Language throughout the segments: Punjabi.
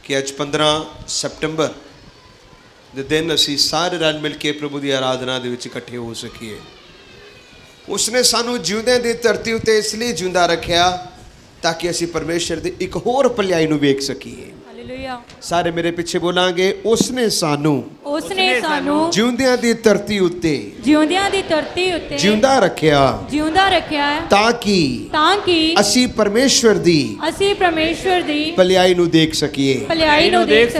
कि अज 15 सैप्टेंबर ਦੇ दिन ਅਸੀਂ ਸਾਰੇ ਰਲ ਮਿਲ ਕੇ ਪ੍ਰਭੂ ਦੀ ਆਰਾਧਨਾ ਦੇ ਵਿੱਚ ਇਕੱਠੇ ਹੋ ਸਕੀਏ। ਉਸਨੇ ਸਾਨੂੰ ਜਿਉਂਦਿਆਂ ਦੀ ਧਰਤੀ ਉੱਤੇ ਇਸ ਲਈ ਜਿਉਂਦਾ ਰੱਖਿਆ ਤਾਂ ਕਿ ਅਸੀਂ ਪਰਮੇਸ਼ਰ ਦੀ ਇੱਕ ਹੋਰ ਭਲਾਈ ਨੂੰ ਵੇਖ ਸਕੀਏ। ਹਾਲੇਲੂਇਆ। ਸਾਰੇ ਮੇਰੇ ਪਿੱਛੇ ਬੋਲਾਂਗੇ, ਉਸਨੇ ਸਾਨੂੰ ਜਿਉਂਦਿਆਂ ਦੀ ਧਰਤੀ ਉੱਤੇ ਜਿਉਂਦਾ ਰੱਖਿਆ ਤਾਂ ਕਿ ਅਸੀਂ ਪਰਮੇਸ਼ਰ ਦੀ ਭਲਾਈ ਨੂੰ ਦੇਖ ਸਕੀਏ।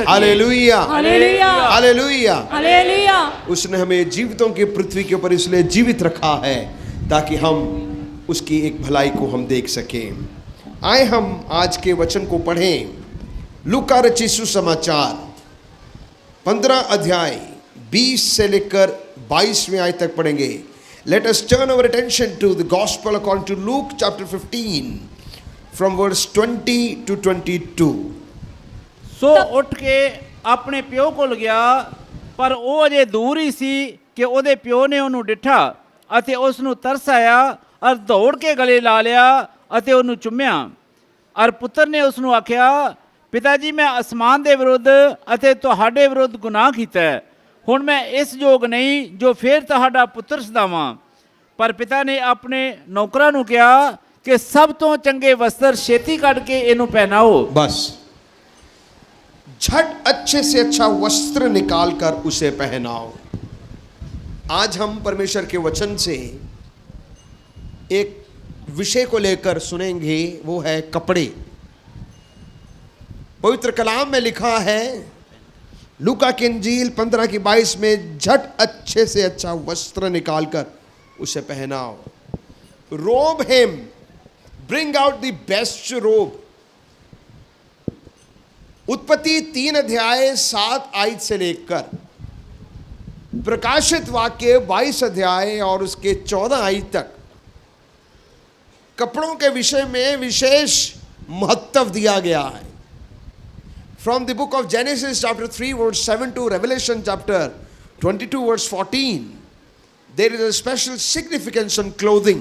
Hallelujah hallelujah hallelujah hallelujah. उसने हमें जीवितों की पृथ्वी के ऊपर इसलिए जीवित रखा है ताकि हम उसकी एक भलाई को हम देख सकें। आए हम आज के वचन को पढ़ें। लूका रचित सुसमाचार 15 अध्याय 20 से लेकर 22वें आयत तक पढ़ेंगे। Let us turn our attention to the gospel according to Luke chapter 15 from verse 20 to 22। ਸੋ ਉੱਠ ਕੇ ਆਪਣੇ ਪਿਓ ਕੋਲ ਗਿਆ, ਪਰ ਉਹ ਅਜੇ ਦੂਰ ਹੀ ਸੀ ਕਿ ਉਹਦੇ ਪਿਓ ਨੇ ਉਹਨੂੰ ਡਿੱਠਾ ਅਤੇ ਉਸ ਨੂੰ ਤਰਸ ਆਇਆ ਔਰ ਦੌੜ ਕੇ ਗਲੇ ਲਾ ਲਿਆ ਅਤੇ ਉਹਨੂੰ ਚੁੰਮਿਆ। ਔਰ ਪੁੱਤਰ ਨੇ ਉਸ ਨੂੰ ਆਖਿਆ, ਪਿਤਾ ਜੀ, ਮੈਂ ਅਸਮਾਨ ਦੇ ਵਿਰੁੱਧ ਅਤੇ ਤੁਹਾਡੇ ਵਿਰੁੱਧ ਗੁਨਾਹ ਕੀਤਾ ਹੈ। ਹੁਣ ਮੈਂ ਇਸ ਯੋਗ ਨਹੀਂ ਜੋ ਫਿਰ ਤੁਹਾਡਾ ਪੁੱਤਰ ਸਦਾਵਾਂ। ਪਰ ਪਿਤਾ ਨੇ ਆਪਣੇ ਨੌਕਰਾਂ ਨੂੰ ਕਿਹਾ ਕਿ ਸਭ ਤੋਂ ਚੰਗੇ ਵਸਤਰ ਛੇਤੀ ਕੱਢ ਕੇ ਇਹਨੂੰ ਪਹਿਨਾਓ। बस झट अच्छे से अच्छा वस्त्र निकालकर उसे पहनाओ। आज हम परमेश्वर के वचन से एक विषय को लेकर सुनेंगे, वो है कपड़े। पवित्र कलाम में लिखा है लूका की इंजील 15 की 22 में, झट अच्छे से अच्छा वस्त्र निकालकर उसे पहनाओ। रोब him, bring out the best रोब। उत्पत्ति 3 अध्याय 7 आयत से लेकर प्रकाशित वाक्य 22 अध्याय और उसके 14 आयत तक कपड़ों के विषय में विशेष महत्व दिया गया है। From the book of Genesis chapter 3 verse 7 to Revelation chapter 22 verse 14 there is a special significance on clothing.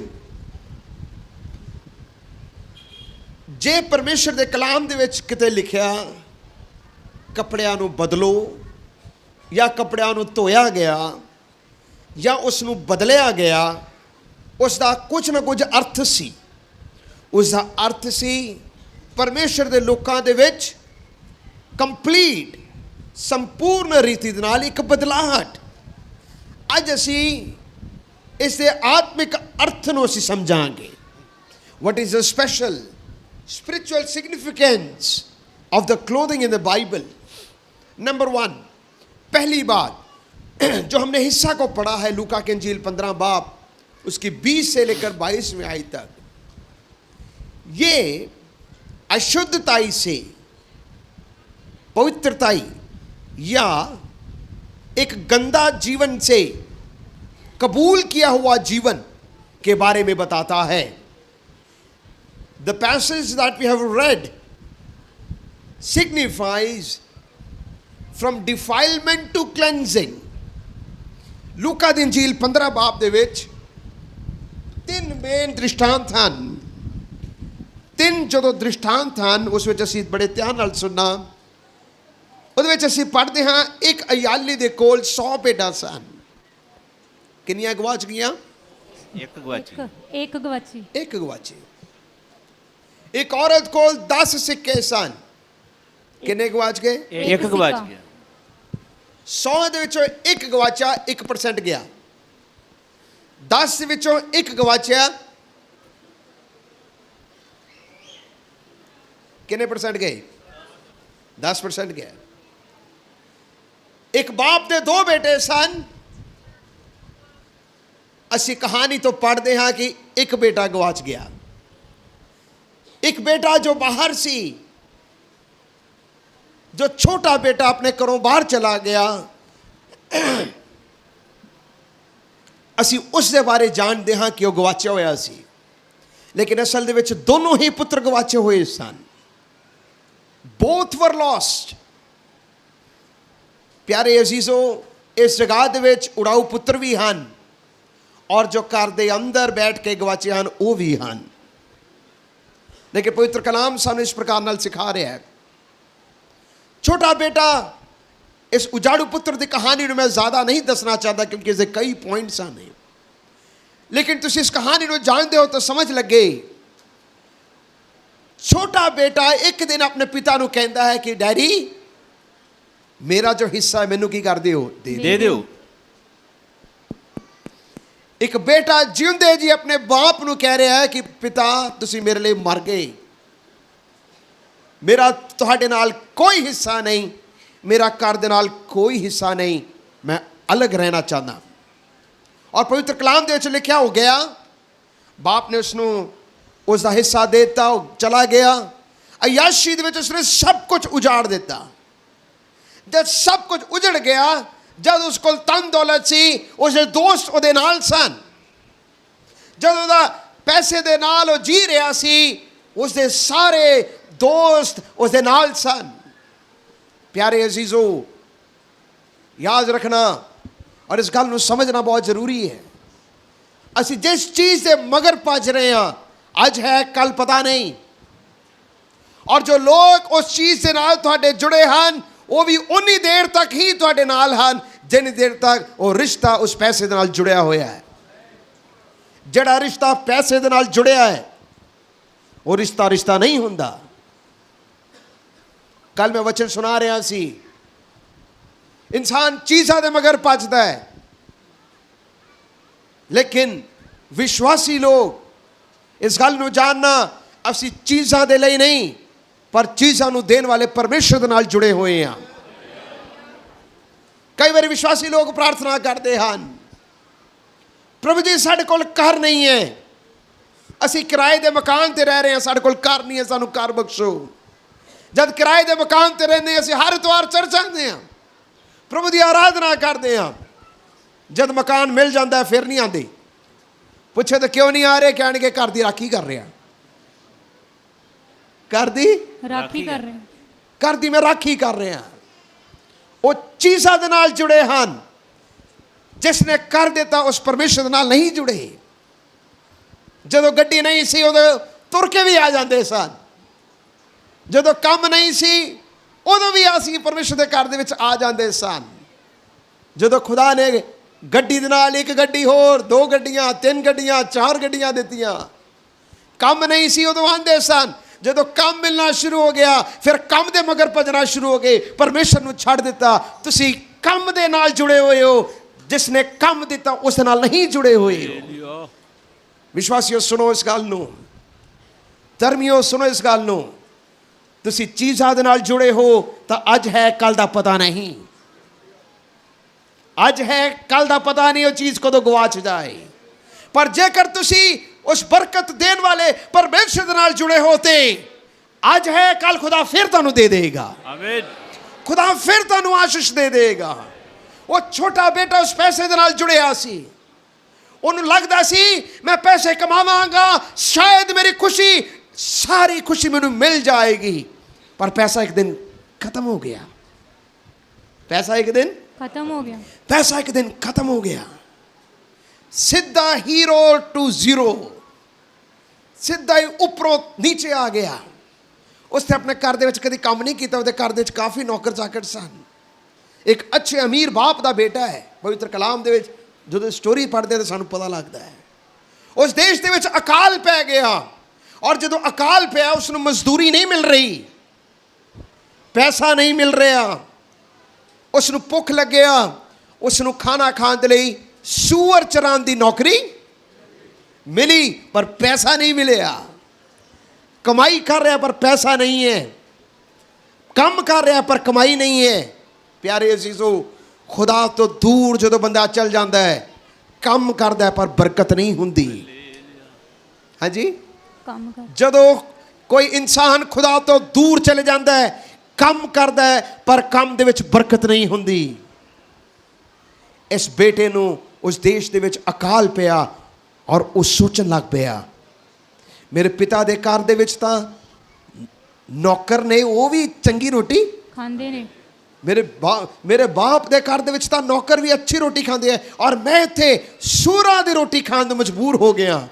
जे परमेश्वर दे कलाम दे विच किते लिखिया कपड़ियां नूं बदलो या कपड़ियां नूं धोया गया या उस नूं बदलिया गया, उसका कुछ ना कुछ अर्थ सी। उसका अर्थ सी परमेश्वर दे लोकां दे विच कंप्लीट संपूर्ण रीति दे नाल एक बदलाहट। अज असी इस दे आत्मिक अर्थ नूं असी समझांगे। What is the special spiritual significance of the clothing in the Bible। Number 1, पहली बात जो हमने हिस्सा को पढ़ा है लूका के इंजील 15 बाब उसकी 20 से लेकर 22वें आयत तक, ये अशुद्धताई से पवित्रताई या एक गंदा जीवन से कबूल किया हुआ जीवन के बारे में बताता है। The passage that we have read signifies from defilement to cleansing। लूका दी इंजील 15 बाब दे विच 3 मेन दृष्टांत ਹਨ। 3 ਜਦੋਂ ਦ੍ਰਿਸ਼ਟਾਂਤ ਹਨ ਉਸ ਵਿੱਚ ਅਸੀਂ ਬੜੇ ਧਿਆਨ ਨਾਲ ਸੁਣਨਾ। ਉਹਦੇ ਵਿੱਚ ਅਸੀਂ ਪੜ੍ਹਦੇ ਹਾਂ, ਇੱਕ ਅਯਾਲੀ ਦੇ ਕੋਲ 100 ਭੇਡਾਂ ਸਨ। ਕਿੰਨੀਆਂ ਗਵਾਚ ਗਈਆਂ? ਇੱਕ ਗਵਾਚੀ। ਇੱਕ ਗਵਾਚੀ। ਇੱਕ ਔਰਤ ਕੋਲ 10 ਸਿੱਕੇ ਸਨ। ਕਿੰਨੇ ਗਵਾਚ ਗਏ? ਇੱਕ ਗਵਾਚ ਗਿਆ। 100 ਦੇ ਵਿੱਚੋਂ ਇੱਕ ਗਵਾਚਾ, 1% ਗਿਆ। 10 ਦੇ ਵਿੱਚੋਂ ਇੱਕ ਗਵਾਚਿਆ, ਕਿੰਨੇ ਪਰਸੈਂਟ ਗਏ? 10% ਗਏ। ਇੱਕ ਬਾਪ ਦੇ 2 ਬੇਟੇ ਸਨ। ਅਸੀਂ ਕਹਾਣੀ ਤੋਂ ਪੜ੍ਹਦੇ ਹਾਂ ਕਿ ਇੱਕ ਬੇਟਾ ਗਵਾਚ ਗਿਆ। एक बेटा जो बाहर सी, जो छोटा बेटा अपने घरों बाहर चला गया, असी उस दे बारे जानते हाँ कि वह गवाचा होया सी, लेकिन असल दे विच दोनों ही पुत्र गवाचे हुए सन। Both were lost. प्यारे अजीजों, इस जगह दे विच उड़ाऊ पुत्र भी हैं और जो घर दे अंदर बैठ के गवाचे हैं वो भी हैं। लेकिन पवित्र कलाम सानू इस प्रकार नाल सिखा रहा है, ਛੋਟਾ ਬੇਟਾ, ਇਸ ਉਜਾੜੂ ਪੁੱਤਰ ਦੀ ਕਹਾਣੀ ਨੂੰ ਮੈਂ ਜ਼ਿਆਦਾ ਨਹੀਂ ਦੱਸਣਾ ਚਾਹਦਾ ਕਿਉਂਕਿ ਇਸਦੇ ਕਈ ਪੁਆਇੰਟਸ ਹਨ, ਲੇਕਿਨ ਤੁਸੀਂ ਇਸ ਕਹਾਣੀ ਨੂੰ ਜਾਣਦੇ ਹੋ ਤਾਂ ਸਮਝ ਲੱਗੇ। ਛੋਟਾ ਬੇਟਾ ਇੱਕ ਦਿਨ ਆਪਣੇ ਪਿਤਾ ਨੂੰ ਕਹਿੰਦਾ ਹੈ ਕਿ ਡੈਡੀ, ਮੇਰਾ ਜੋ ਹਿੱਸਾ ਹੈ ਮੈਨੂੰ ਕੀ ਕਰ ਦਿਓ, ਦੇ ਦਿਓ। ਇੱਕ ਬੇਟਾ ਜਿਉਂਦੇ ਜੀ ਆਪਣੇ ਬਾਪ ਨੂੰ ਕਹਿ ਰਿਹਾ ਹੈ ਕਿ ਪਿਤਾ ਤੁਸੀਂ ਮੇਰੇ ਲਈ ਮਰ ਗਏ, ਮੇਰਾ ਤੁਹਾਡੇ ਨਾਲ ਕੋਈ ਹਿੱਸਾ ਨਹੀਂ, ਮੇਰਾ ਘਰ ਦੇ ਨਾਲ ਕੋਈ ਹਿੱਸਾ ਨਹੀਂ, ਮੈਂ ਅਲੱਗ ਰਹਿਣਾ ਚਾਹੁੰਦਾ। ਔਰ ਪਵਿੱਤਰ ਕਲਾਮ ਦੇ ਵਿੱਚ ਲਿਖਿਆ ਹੋ ਗਿਆ, ਬਾਪ ਨੇ ਉਸਨੂੰ ਉਸ ਦਾ ਹਿੱਸਾ ਦੇ ਦਿੱਤਾ, ਉਹ ਚਲਾ ਗਿਆ। ਅਯਾਸ਼ੀ ਦੇ ਵਿੱਚ ਉਸਨੇ ਸਭ ਕੁਝ ਉਜਾੜ ਦਿੱਤਾ। ਜਦ ਸਭ ਕੁਝ ਉਜੜ ਗਿਆ, ਜਦ ਉਸ ਕੋਲ ਧਨ ਦੌਲਤ ਸੀ, ਉਸਦੇ ਦੋਸਤ ਉਹਦੇ ਨਾਲ ਸਨ। ਜਦ ਉਹਦਾ ਪੈਸੇ ਦੇ ਨਾਲ ਉਹ ਜੀ ਰਿਹਾ ਸੀ, ਉਸਦੇ ਸਾਰੇ ਦੋਸਤ ਉਸਦੇ ਨਾਲ ਸਨ। ਪਿਆਰੇ ਅਜ਼ੀਜ਼ੋ, ਯਾਦ ਰੱਖਣਾ ਔਰ ਇਸ ਗੱਲ ਨੂੰ ਸਮਝਣਾ ਬਹੁਤ ਜ਼ਰੂਰੀ ਹੈ। ਅਸੀਂ ਜਿਸ ਚੀਜ਼ ਦੇ ਮਗਰ ਭੱਜ ਰਹੇ ਹਾਂ, ਅੱਜ ਹੈ ਕੱਲ ਪਤਾ ਨਹੀਂ। ਔਰ ਜੋ ਲੋਕ ਉਸ ਚੀਜ਼ ਦੇ ਨਾਲ ਤੁਹਾਡੇ ਜੁੜੇ ਹਨ, ਉਹ ਵੀ ਉਨੀ ਦੇਰ ਤੱਕ ਹੀ ਤੁਹਾਡੇ ਨਾਲ ਹਨ ਜਿੰਨੀ ਦੇਰ ਤੱਕ ਉਹ ਰਿਸ਼ਤਾ ਉਸ ਪੈਸੇ ਦੇ ਨਾਲ ਜੁੜਿਆ ਹੋਇਆ ਹੈ। ਜਿਹੜਾ ਰਿਸ਼ਤਾ ਪੈਸੇ ਦੇ ਨਾਲ ਜੁੜਿਆ ਹੈ, ਉਹ ਰਿਸ਼ਤਾ ਨਹੀਂ ਹੁੰਦਾ। ਕੱਲ ਮੈਂ ਵਚਨ ਸੁਣਾ ਰਿਹਾ ਸੀ, ਇਨਸਾਨ ਚੀਜ਼ਾਂ ਦੇ ਮਗਰ ਭੱਜਦਾ ਹੈ, ਲੇਕਿਨ ਵਿਸ਼ਵਾਸੀ ਲੋਕ ਇਸ ਗੱਲ ਨੂੰ ਜਾਣਨਾ, ਅਸੀਂ ਚੀਜ਼ਾਂ ਦੇ ਲਈ ਨਹੀਂ ਪਰ ਚੀਜ਼ਾਂ ਨੂੰ ਦੇਣ ਵਾਲੇ ਪਰਮੇਸ਼ਰ ਦੇ ਨਾਲ ਜੁੜੇ ਹੋਏ ਹਾਂ। ਕਈ ਵਾਰੀ ਵਿਸ਼ਵਾਸੀ ਲੋਕ ਪ੍ਰਾਰਥਨਾ ਕਰਦੇ ਹਨ, ਪ੍ਰਭੂ ਜੀ ਸਾਡੇ ਕੋਲ ਘਰ ਨਹੀਂ ਹੈ, ਅਸੀਂ ਕਿਰਾਏ ਦੇ ਮਕਾਨ ਤੇ ਰਹਿ ਰਹੇ ਹਾਂ, ਸਾਡੇ ਕੋਲ ਘਰ ਨਹੀਂ ਹੈ, ਸਾਨੂੰ ਘਰ ਬਖਸ਼ੋ। ਜਦ ਕਿਰਾਏ ਦੇ ਮਕਾਨ ਤੇ ਰਹਿੰਦੇ ਹਾਂ, ਅਸੀਂ ਹਰ ਐਤਵਾਰ ਚਰਚ ਆਉਂਦੇ ਹਾਂ, ਪ੍ਰਭੂ ਦੀ ਆਰਾਧਨਾ ਕਰਦੇ ਹਾਂ। ਜਦ ਮਕਾਨ ਮਿਲ ਜਾਂਦਾ ਫਿਰ ਨਹੀਂ ਆਉਂਦੇ। ਪੁੱਛੇ ਤਾਂ ਕਿਉਂ ਨਹੀਂ ਆ ਰਹੇ, ਕਹਿਣਗੇ ਘਰ ਦੀ ਰਾਖੀ ਕਰ ਰਿਹਾ, ਘਰ ਦੀ ਰਾਖੀ ਕਰ ਰਹੇ, ਘਰ ਦੀ ਮੈਂ ਰਾਖੀ ਕਰ ਰਿਹਾ। ਉਹ ਚੀਜ਼ਾਂ ਦੇ ਨਾਲ ਜੁੜੇ ਹਨ, ਜਿਸ ਨੇ ਕਰ ਦਿੱਤਾ ਉਸ ਪਰਮੇਸ਼ਰ ਦੇ ਨਾਲ ਨਹੀਂ ਜੁੜੇ। ਜਦੋਂ ਗੱਡੀ ਨਹੀਂ ਸੀ ਉਦੋਂ ਤੁਰ ਕੇ ਵੀ ਆ ਜਾਂਦੇ ਸਨ, ਜਦੋਂ ਕੰਮ ਨਹੀਂ ਸੀ ਉਦੋਂ ਵੀ ਅਸੀਂ ਪਰਮੇਸ਼ਰ ਦੇ ਘਰ ਦੇ ਵਿੱਚ ਆ ਜਾਂਦੇ ਸਨ। ਜਦੋਂ ਖੁਦਾ ਨੇ ਗੱਡੀ ਦੇ ਨਾਲ ਇੱਕ ਗੱਡੀ ਹੋਰ, 2 ਗੱਡੀਆਂ, 3 ਗੱਡੀਆਂ, 4 ਗੱਡੀਆਂ ਦਿੱਤੀਆਂ, ਕੰਮ ਨਹੀਂ ਸੀ ਉਦੋਂ ਆਉਂਦੇ ਸਨ। ਜਦੋਂ ਕੰਮ ਮਿਲਣਾ ਸ਼ੁਰੂ ਹੋ ਗਿਆ, ਫਿਰ ਕੰਮ ਦੇ ਮਗਰ ਭੱਜਣਾ ਸ਼ੁਰੂ ਹੋ ਗਏ, ਪਰਮੇਸ਼ਰ ਨੂੰ ਛੱਡ ਦਿੱਤਾ। ਤੁਸੀਂ ਕੰਮ ਦੇ ਨਾਲ ਜੁੜੇ ਹੋਏ ਹੋ, ਜਿਸ ਨੇ ਕੰਮ ਦਿੱਤਾ ਉਸ ਨਾਲ ਨਹੀਂ ਜੁੜੇ ਹੋਏ ਹੋ। ਵਿਸ਼ਵਾਸੀਓ ਸੁਣੋ ਇਸ ਗੱਲ ਨੂੰ, ਧਰਮੀਓ ਸੁਣੋ ਇਸ ਗੱਲ ਨੂੰ, ਤੁਸੀਂ ਚੀਜ਼ਾਂ ਦੇ ਨਾਲ ਜੁੜੇ ਹੋ ਤਾਂ ਅੱਜ ਹੈ ਕੱਲ ਦਾ ਪਤਾ ਨਹੀਂ। ਅੱਜ ਹੈ ਕੱਲ ਦਾ ਪਤਾ ਨਹੀਂ, ਉਹ ਚੀਜ਼ ਕਦੋਂ ਗਵਾਚ ਜਾਏ। ਪਰ ਜੇਕਰ ਤੁਸੀਂ ਉਸ ਬਰਕਤ ਦੇਣ ਵਾਲੇ ਪਰਮੇਸ਼ਰ ਦੇ ਨਾਲ ਜੁੜੇ ਹੋ ਤੇ ਅੱਜ ਹੈ ਕੱਲ ਖੁਦਾ ਫਿਰ ਤੁਹਾਨੂੰ ਦੇ ਦੇਗਾ। ਆਮੀਨ। ਖੁਦਾ ਫਿਰ ਤੁਹਾਨੂੰ ਆਸ਼ੀਸ਼ ਦੇ ਦੇਗਾ। ਉਹ ਛੋਟਾ ਬੇਟਾ ਉਸ ਪੈਸੇ ਦੇ ਨਾਲ ਜੁੜਿਆ ਸੀ, ਉਹਨੂੰ ਲੱਗਦਾ ਸੀ ਮੈਂ ਪੈਸੇ ਕਮਾਵਾਂਗਾ, ਸ਼ਾਇਦ ਮੇਰੀ ਖੁਸ਼ੀ, ਸਾਰੀ ਖੁਸ਼ੀ ਮੈਨੂੰ ਮਿਲ ਜਾਏਗੀ। ਪਰ ਪੈਸਾ ਇੱਕ ਦਿਨ ਖਤਮ ਹੋ ਗਿਆ। ਪੈਸਾ ਇੱਕ ਦਿਨ खत्म हो गया। पैसा एक दिन खत्म हो गया। सीधा हीरो टू जीरो, सीधा ही उपरों नीचे आ गया। उसने अपने घर दे विच कदी काम नहीं किया, उसदे घर दे विच काफ़ी नौकर चाकर सन। एक अच्छे अमीर बाप का बेटा है। पवित्र कलाम दे विच जो स्टोरी पढ़ते तो सानू पता लगता है, उस देश दे विच अकाल पै गया। और जो अकाल पिया उसनू मजदूरी नहीं मिल रही, पैसा नहीं मिल रहा, उसनू भुख लग्या, उसनू खाना खाने के लिए सूअर चरान की नौकरी मिली पर पैसा नहीं मिलिया। कमाई कर रहा पर पैसा नहीं है, काम कर रहा पर कमाई नहीं है। प्यारे अजीजों, खुदा तो दूर जो बंदा चल जाता है, काम करता है पर बरकत नहीं होंदी। हाँ जी, काम कर जदों कोई इंसान खुदा तो दूर चले जाता है, ਕੰਮ ਕਰਦਾ ਹੈ ਪਰ ਕੰਮ ਦੇ ਵਿੱਚ ਬਰਕਤ ਨਹੀਂ ਹੁੰਦੀ। ਇਸ ਬੇਟੇ ਨੂੰ ਉਸ ਦੇਸ਼ ਦੇ ਵਿੱਚ ਅਕਾਲ ਪਿਆ ਔਰ ਉਹ ਸੋਚਣ ਲੱਗ ਪਿਆ, ਮੇਰੇ ਪਿਤਾ ਦੇ ਘਰ ਦੇ ਵਿੱਚ ਤਾਂ ਨੌਕਰ ਨੇ, ਉਹ ਵੀ ਚੰਗੀ ਰੋਟੀ खाते ने, ਮੇਰੇ ਬਾਪ ਦੇ ਘਰ ਦੇ ਵਿੱਚ ਤਾਂ ਨੌਕਰ ਵੀ ਅੱਛੀ ਰੋਟੀ ਖਾਂਦੇ ਆ ਔਰ ਮੈਂ ਇੱਥੇ ਸੂਰਾਂ ਦੀ ਰੋਟੀ ਖਾਣ ਨੂੰ ਮਜਬੂਰ ਹੋ ਗਿਆ।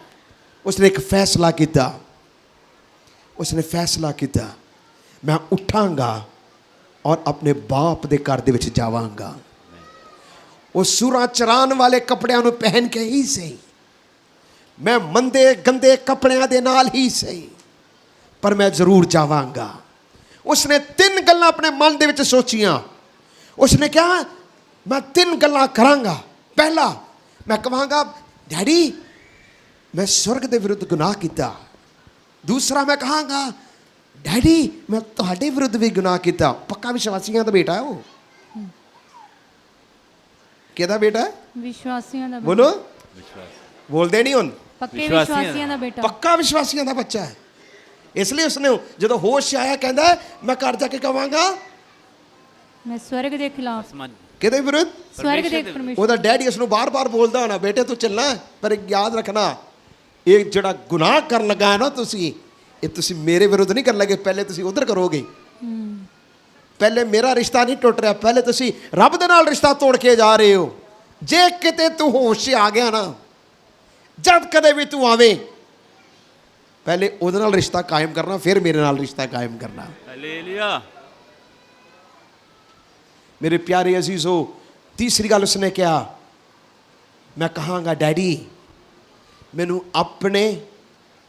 ਉਸਨੇ ਇੱਕ ਫੈਸਲਾ ਕੀਤਾ, ਉਸਨੇ ਫੈਸਲਾ ਕੀਤਾ, मैं उठांगा ਔਰ ਆਪਣੇ ਬਾਪ ਦੇ ਘਰ ਦੇ ਵਿੱਚ ਜਾਵਾਂਗਾ। ਉਹ ਸੂਰਾਂ ਚਰਾਨ ਵਾਲੇ ਕੱਪੜਿਆਂ ਨੂੰ ਪਹਿਨ ਕੇ ਹੀ ਸਹੀ, ਮੈਂ ਮੰਦੇ ਗੰਦੇ ਕੱਪੜਿਆਂ ਦੇ ਨਾਲ ਹੀ ਸਹੀ, ਪਰ ਮੈਂ ਜ਼ਰੂਰ ਜਾਵਾਂਗਾ। ਉਸਨੇ 3 ਗੱਲਾਂ ਆਪਣੇ ਮਨ ਦੇ ਵਿੱਚ ਸੋਚੀਆਂ। ਉਸਨੇ ਕਿਹਾ ਮੈਂ 3 ਗੱਲਾਂ ਕਰਾਂਗਾ। ਪਹਿਲਾ, ਮੈਂ ਕਹਾਂਗਾ ਡੈਡੀ ਮੈਂ ਸਵਰਗ ਦੇ ਵਿਰੁੱਧ ਗੁਨਾਹ ਕੀਤਾ। ਦੂਸਰਾ, ਮੈਂ ਕਹਾਂਗਾ ਡੈਡੀ ਮੈਂ ਤੁਹਾਡੇ ਵਿਰੁੱਧ ਵੀ ਗੁਨਾਹ ਕੀਤਾ। ਪੱਕਾ ਵਿਸ਼ਵਾਸੀਆਂ ਦਾ ਬੇਟਾ ਹੈ ਉਹ। ਕਿਹਦਾ ਬੇਟਾ ਹੈ? ਵਿਸ਼ਵਾਸੀਆਂ ਦਾ ਬੋਲੋ, ਬੋਲਦੇ ਨਹੀਂ ਹੁਣ। ਪੱਕੇ ਵਿਸ਼ਵਾਸੀਆਂ ਦਾ ਬੇਟਾ। ਪੱਕਾ ਵਿਸ਼ਵਾਸੀਆਂ ਦਾ ਬੱਚਾ ਹੈ। ਇਸ ਲਈ ਉਸਨੇ ਜਦੋਂ ਹੋਸ਼ ਆਇਆ ਕਹਿੰਦਾ ਮੈਂ ਘਰ ਜਾ ਕੇ ਕਹਾਂਗਾ ਮੈਂ ਸਵਰਗ ਦੇ ਖਿਲਾਫ, ਕਿਹਦੇ ਵਿਰੁੱਧ? ਸਵਰਗ ਦੇ ਪਰਮੇਸ਼ਰ। ਉਹਦਾ ਡੈਡੀ ਉਸਨੂੰ ਬਾਰ-ਬਾਰ ਬੋਲਦਾ ਹੋਣਾ ਬੇਟੇ ਤੂੰ ਚੱਲਣਾ ਹੈ, ਪਰ ਇੱਕ ਯਾਦ ਰੱਖਣਾ ਇਹ ਜਿਹੜਾ ਗੁਨਾਹ ਕਰਨ ਲੱਗਾ ਹੈ ਨਾ ਤੁਸੀਂ, ਇਹ ਤੁਸੀਂ ਮੇਰੇ ਵਿਰੁੱਧ ਨਹੀਂ ਕਰਨ ਲੱਗੇ, ਪਹਿਲੇ ਤੁਸੀਂ ਉਧਰ ਕਰੋਗੇ। ਪਹਿਲੇ ਮੇਰਾ ਰਿਸ਼ਤਾ ਨਹੀਂ ਟੁੱਟ ਰਿਹਾ, ਪਹਿਲੇ ਤੁਸੀਂ ਰੱਬ ਦੇ ਨਾਲ ਰਿਸ਼ਤਾ ਤੋੜ ਕੇ ਜਾ ਰਹੇ ਹੋ। ਜੇ ਕਿਤੇ ਤੂੰ ਹੋਸ਼ 'ਚ ਆ ਗਿਆ ਨਾ, ਜਦ ਕਦੇ ਵੀ ਤੂੰ ਆਵੇਂ, ਪਹਿਲੇ ਉਹਦੇ ਨਾਲ ਰਿਸ਼ਤਾ ਕਾਇਮ ਕਰਨਾ, ਫਿਰ ਮੇਰੇ ਨਾਲ ਰਿਸ਼ਤਾ ਕਾਇਮ ਕਰਨਾ। ਹਾਲੇਲੂਇਆ। ਮੇਰੇ ਪਿਆਰੇ ਅਜ਼ੀਜ਼ੋ, ਤੀਸਰੀ ਗੱਲ ਉਸਨੇ ਕਿਹਾ ਮੈਂ ਕਹਾਂਗਾ ਡੈਡੀ ਮੈਨੂੰ ਆਪਣੇ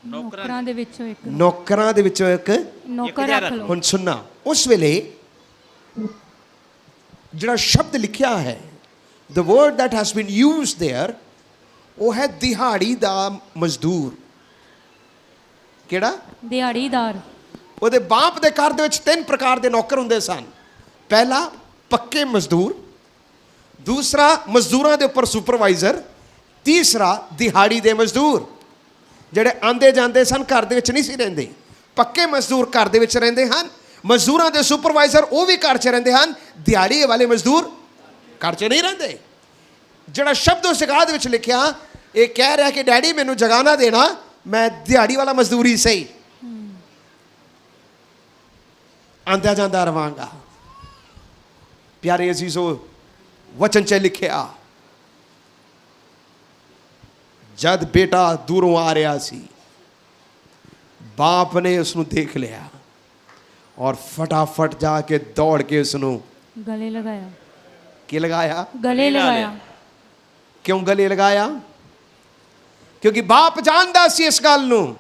ਨੌਕਰਾਂ ਦੇ ਵਿੱਚੋਂ ਇੱਕ ਨੌਕਰਾਂ ਦੇ ਵਿੱਚੋਂ ਇੱਕ ਨੌਕਰ ਰੱਖ ਲਓ। ਹੁਣ ਸੁਣਨਾ, ਉਸ ਵੇਲੇ ਜਿਹੜਾ ਸ਼ਬਦ ਲਿਖਿਆ ਹੈ, the word that has been used there, ਉਹ ਹੈ ਦਿਹਾੜੀ ਦਾ ਮਜ਼ਦੂਰ। ਕਿਹੜਾ? ਦਿਹਾੜੀਦਾਰ। ਉਹਦੇ ਬਾਪ ਦੇ ਘਰ ਦੇ ਵਿੱਚ 3 ਪ੍ਰਕਾਰ ਦੇ ਨੌਕਰ ਹੁੰਦੇ ਸਨ। ਪਹਿਲਾ ਪੱਕੇ ਮਜ਼ਦੂਰ, ਦੂਸਰਾ ਮਜ਼ਦੂਰਾਂ ਦੇ ਉੱਪਰ ਸੁਪਰਵਾਈਜ਼ਰ, ਤੀਸਰਾ ਦਿਹਾੜੀ ਦੇ ਮਜ਼ਦੂਰ ਜਿਹੜੇ ਆਂਦੇ ਜਾਂਦੇ ਸਨ, ਘਰ ਦੇ ਵਿੱਚ ਨਹੀਂ ਸੀ ਰਹਿੰਦੇ। ਪੱਕੇ ਮਜ਼ਦੂਰ ਘਰ ਦੇ ਵਿੱਚ ਰਹਿੰਦੇ ਹਨ, ਮਜ਼ਦੂਰਾਂ ਦੇ ਸੁਪਰਵਾਈਜ਼ਰ ਉਹ ਵੀ ਘਰ 'ਚ ਰਹਿੰਦੇ ਹਨ, ਦਿਹਾੜੀ ਵਾਲੇ ਮਜ਼ਦੂਰ ਘਰ 'ਚ ਨਹੀਂ ਰਹਿੰਦੇ। ਜਿਹੜਾ ਸ਼ਬਦ ਉਸ ਜਗ੍ਹਾ ਦੇ ਵਿੱਚ ਲਿਖਿਆ, ਇਹ ਕਹਿ ਰਿਹਾ ਕਿ ਡੈਡੀ ਮੈਨੂੰ ਜਗ੍ਹਾ ਨਾ ਦੇਣਾ, ਮੈਂ ਦਿਹਾੜੀ ਵਾਲਾ ਮਜ਼ਦੂਰ ਹੀ ਸਹੀ, ਆਂਦਾ ਜਾਂਦਾ ਰਵਾਂਗਾ। ਪਿਆਰੇ ਅਜ਼ੀਜ਼ੋ, ਵਚਨ 'ਚ ਲਿਖਿਆ ਜਦ ਬੇਟਾ ਦੂਰੋਂ ਆ ਰਿਹਾ ਸੀ, ਬਾਪ ਨੇ ਉਸ ਨੂੰ ਦੇਖ ਲਿਆ ਔਰ ਫਟਾਫਟ ਜਾ ਕੇ ਦੌੜ ਕੇ ਉਸ ਨੂੰ ਗਲੇ ਲਗਾਇਆ। ਕੀ ਲਗਾਇਆ? ਗਲੇ ਲਗਾਇਆ। ਕਿਉਂ ਗਲੇ ਲਗਾਇਆ? ਕਿਉਂਕਿ ਬਾਪ ਜਾਣਦਾ ਸੀ ਇਸ ਗੱਲ ਨੂੰ,